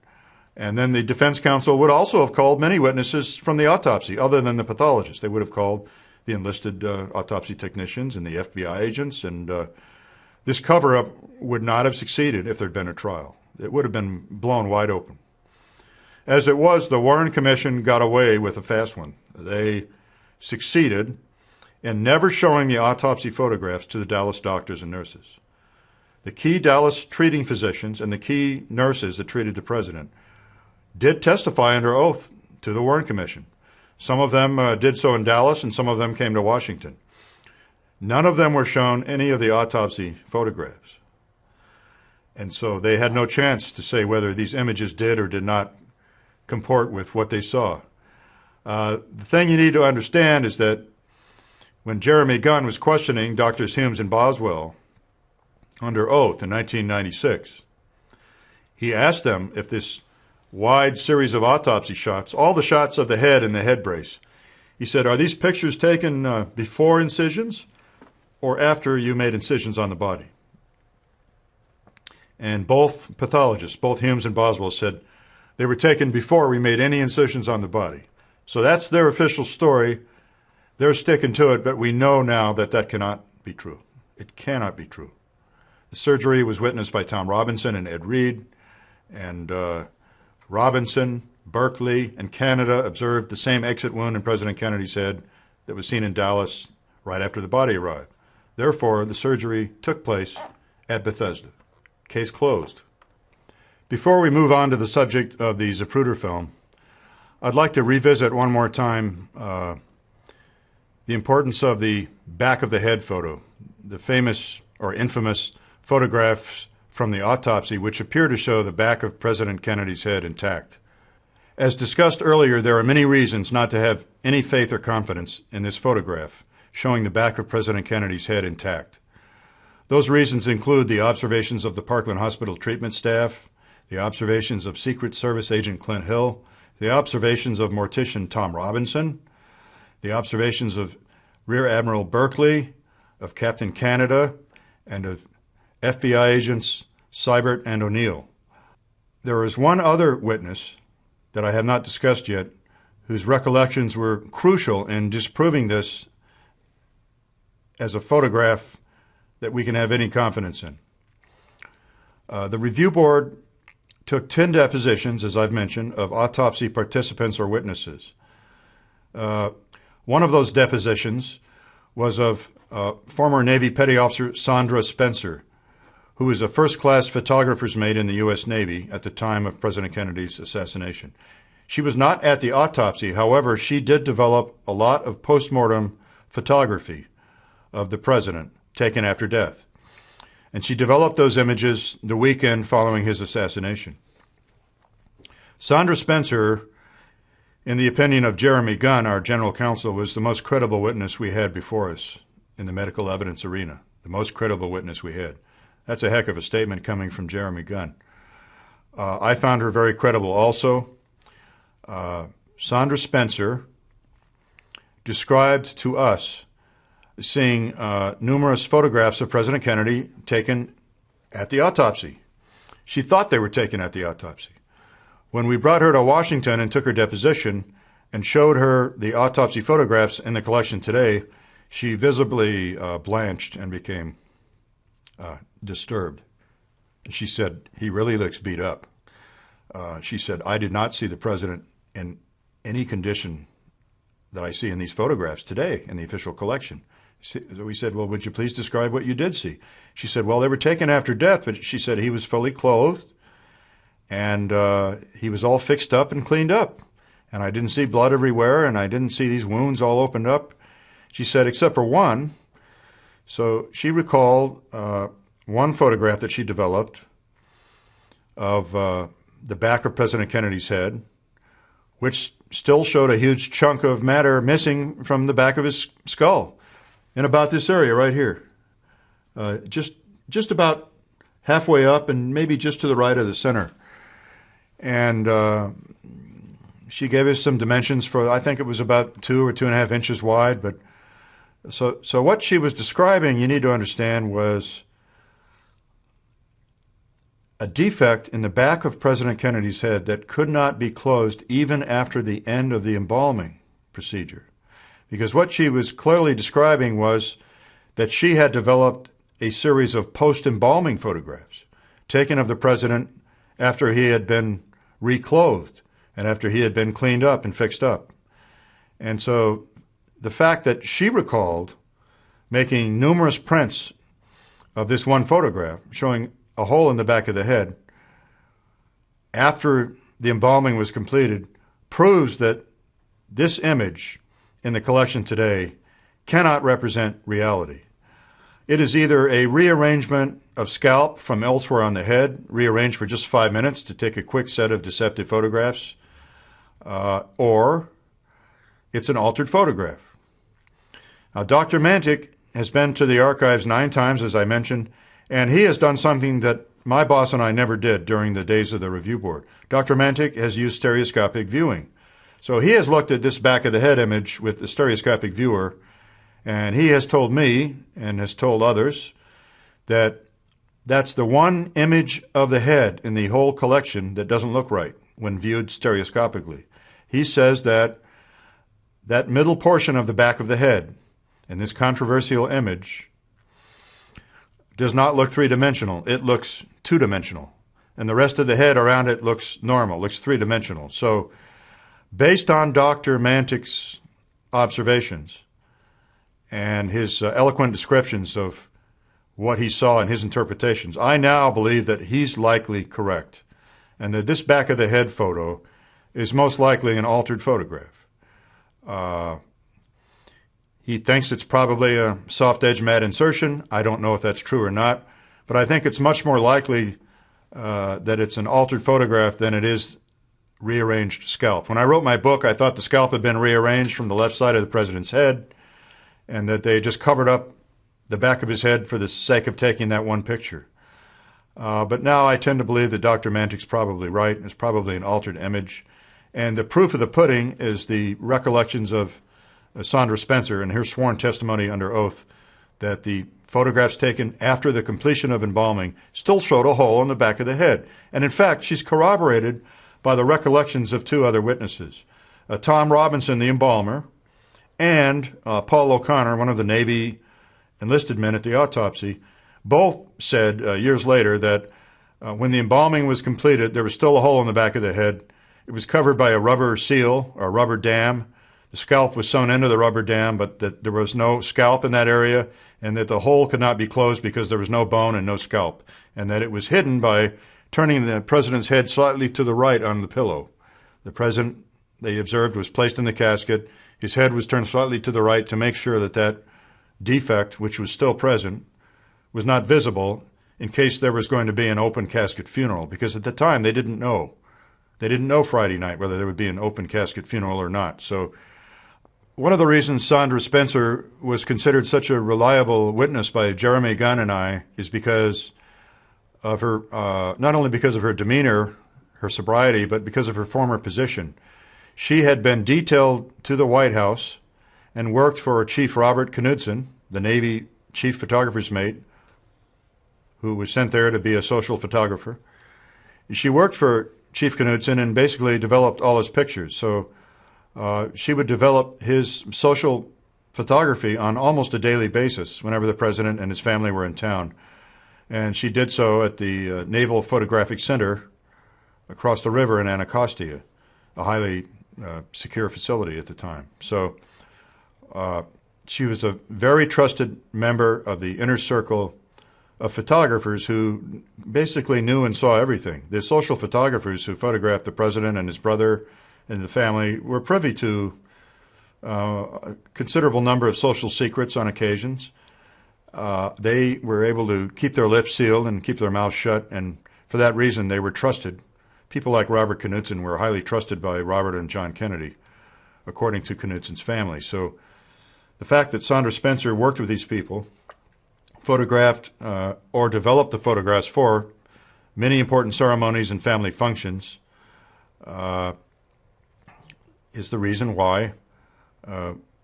And then the defense counsel would also have called many witnesses from the autopsy, other than the pathologist. They would have called the enlisted autopsy technicians and the FBI agents, and this cover-up would not have succeeded if there had been a trial. It would have been blown wide open. As it was, the Warren Commission got away with a fast one. They succeeded in never showing the autopsy photographs to the Dallas doctors and nurses. The key Dallas treating physicians and the key nurses that treated the president did testify under oath to the Warren Commission. Some of them did so in Dallas, and some of them came to Washington. None of them were shown any of the autopsy photographs. And so they had no chance to say whether these images did or did not comport with what they saw. The thing you need to understand is that when Jeremy Gunn was questioning Drs. Humes and Boswell under oath in 1996, he asked them if this wide series of autopsy shots, all the shots of the head and the head brace, he said, are these pictures taken before incisions or after you made incisions on the body? And both pathologists, both Humes and Boswell, said they were taken before we made any incisions on the body. So that's their official story. They're sticking to it, but we know now that that cannot be true. It cannot be true. The surgery was witnessed by Tom Robinson and Ed Reed, and Robinson, Berkeley, and Canada observed the same exit wound in President Kennedy's head that was seen in Dallas right after the body arrived. Therefore, the surgery took place at Bethesda. Case closed. Before we move on to the subject of the Zapruder film, I'd like to revisit one more time the importance of the back of the head photo, the famous or infamous photographs from the autopsy which appear to show the back of President Kennedy's head intact. As discussed earlier, there are many reasons not to have any faith or confidence in this photograph showing the back of President Kennedy's head intact. Those reasons include the observations of the Parkland Hospital treatment staff, the observations of Secret Service Agent Clint Hill, the observations of mortician Tom Robinson, the observations of Rear Admiral Berkeley, of Captain Canada, and of FBI agents Seibert and O'Neill. There is one other witness that I have not discussed yet whose recollections were crucial in disproving this as a photograph that we can have any confidence in. The review board took 10 depositions, as I've mentioned, of autopsy participants or witnesses. One of those depositions was of former Navy Petty Officer Sandra Spencer, who was a first-class photographer's mate in the U.S. Navy at the time of President Kennedy's assassination. She was not at the autopsy. However, she did develop a lot of postmortem photography of the president taken after death. And she developed those images the weekend following his assassination. Sandra Spencer, in the opinion of Jeremy Gunn, our general counsel, was the most credible witness we had before us in the medical evidence arena, the most credible witness we had. That's a heck of a statement coming from Jeremy Gunn. I found her very credible also. Sandra Spencer described to us seeing numerous photographs of President Kennedy taken at the autopsy. She thought they were taken at the autopsy. When we brought her to Washington and took her deposition and showed her the autopsy photographs in the collection today, she visibly blanched and became disturbed. She said, he really looks beat up. She said, I did not see the president in any condition that I see in these photographs today in the official collection. We said, well, would you please describe what you did see? She said, well, they were taken after death, but she said he was fully clothed and he was all fixed up and cleaned up. And I didn't see blood everywhere and I didn't see these wounds all opened up. She said, except for one. So she recalled one photograph that she developed of the back of President Kennedy's head, which still showed a huge chunk of matter missing from the back of his skull in about this area right here. Just about halfway up and maybe just to the right of the center. And she gave us some dimensions for, I think it was about 2 or 2.5 inches wide. But so what she was describing, you need to understand, was a defect in the back of President Kennedy's head that could not be closed even after the end of the embalming procedure. Because what she was clearly describing was that she had developed a series of post-embalming photographs taken of the president after he had been reclothed and after he had been cleaned up and fixed up. And so the fact that she recalled making numerous prints of this one photograph showing a hole in the back of the head after the embalming was completed proves that this image in the collection today cannot represent reality. It is either a rearrangement of scalp from elsewhere on the head, rearranged for just 5 minutes to take a quick set of deceptive photographs, or it's an altered photograph. Now, Dr. Mantic has been to the archives 9 times, as I mentioned, and he has done something that my boss and I never did during the days of the review board. Dr. Mantic has used stereoscopic viewing. So he has looked at this back of the head image with the stereoscopic viewer, and he has told me and has told others that that's the one image of the head in the whole collection that doesn't look right when viewed stereoscopically. He says that that middle portion of the back of the head in this controversial image does not look three-dimensional. It looks two-dimensional. And the rest of the head around it looks normal, looks three-dimensional. So based on Dr. Mantic's observations and his eloquent descriptions of what he saw and his interpretations, I now believe that he's likely correct and that this back of the head photo is most likely an altered photograph. He thinks it's probably a soft edge mat insertion. I don't know if that's true or not, but I think it's much more likely that it's an altered photograph than it is rearranged scalp. When I wrote my book, I thought the scalp had been rearranged from the left side of the president's head and that they just covered up the back of his head for the sake of taking that one picture. But now I tend to believe that Dr. Mantic's probably right. It's probably an altered image. And the proof of the pudding is the recollections of Sandra Spencer and her sworn testimony under oath that the photographs taken after the completion of embalming still showed a hole in the back of the head. And in fact, she's corroborated by the recollections of 2 other witnesses, Tom Robinson, the embalmer, and Paul O'Connor, one of the Navy enlisted men at the autopsy. Both said years later that when the embalming was completed, there was still a hole in the back of the head. It was covered by a rubber seal or a rubber dam. The scalp was sewn into the rubber dam, but that there was no scalp in that area, and that the hole could not be closed because there was no bone and no scalp, and that it was hidden by turning the president's head slightly to the right on the pillow. The president, they observed, was placed in the casket. His head was turned slightly to the right to make sure that that defect, which was still present, was not visible in case there was going to be an open casket funeral, because at the time they didn't know. They didn't know Friday night whether there would be an open casket funeral or not. So one of the reasons Sandra Spencer was considered such a reliable witness by Jeremy Gunn and I is because of her, not only because of her demeanor, her sobriety, but because of her former position. She had been detailed to the White House and worked for Chief Robert Knudsen, the Navy chief photographer's mate, who was sent there to be a social photographer. She worked for Chief Knudsen and basically developed all his pictures. So she would develop his social photography on almost a daily basis whenever the president and his family were in town. And she did so at the Naval Photographic Center across the river in Anacostia, a highly secure facility at the time. So she was a very trusted member of the inner circle of photographers who basically knew and saw everything. The social photographers who photographed the president and his brother and the family were privy to a considerable number of social secrets on occasions. They were able to keep their lips sealed and keep their mouths shut, and for that reason they were trusted. People like Robert Knudsen were highly trusted by Robert and John Kennedy, according to Knudsen's family. So the fact that Sandra Spencer worked with these people, photographed or developed the photographs for many important ceremonies and family functions is the reason why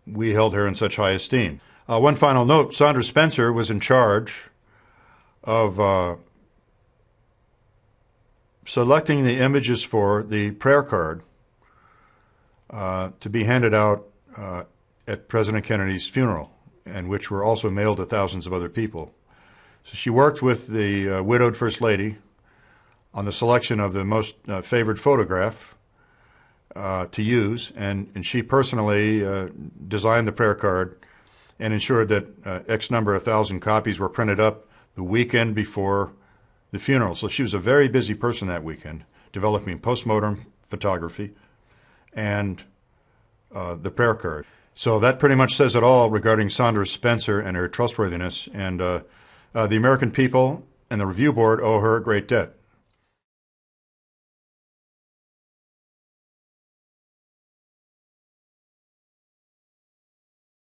we held her in such high esteem. One final note, Sandra Spencer was in charge of selecting the images for the prayer card to be handed out at President Kennedy's funeral, and which were also mailed to thousands of other people. So she worked with the widowed First Lady on the selection of the most favored photograph. to use, and she personally designed the prayer card and ensured that X number of thousand copies were printed up the weekend before the funeral. So she was a very busy person that weekend, developing postmortem photography and the prayer card. So that pretty much says it all regarding Saunders Spencer and her trustworthiness. And the American people and the review board owe her a great debt.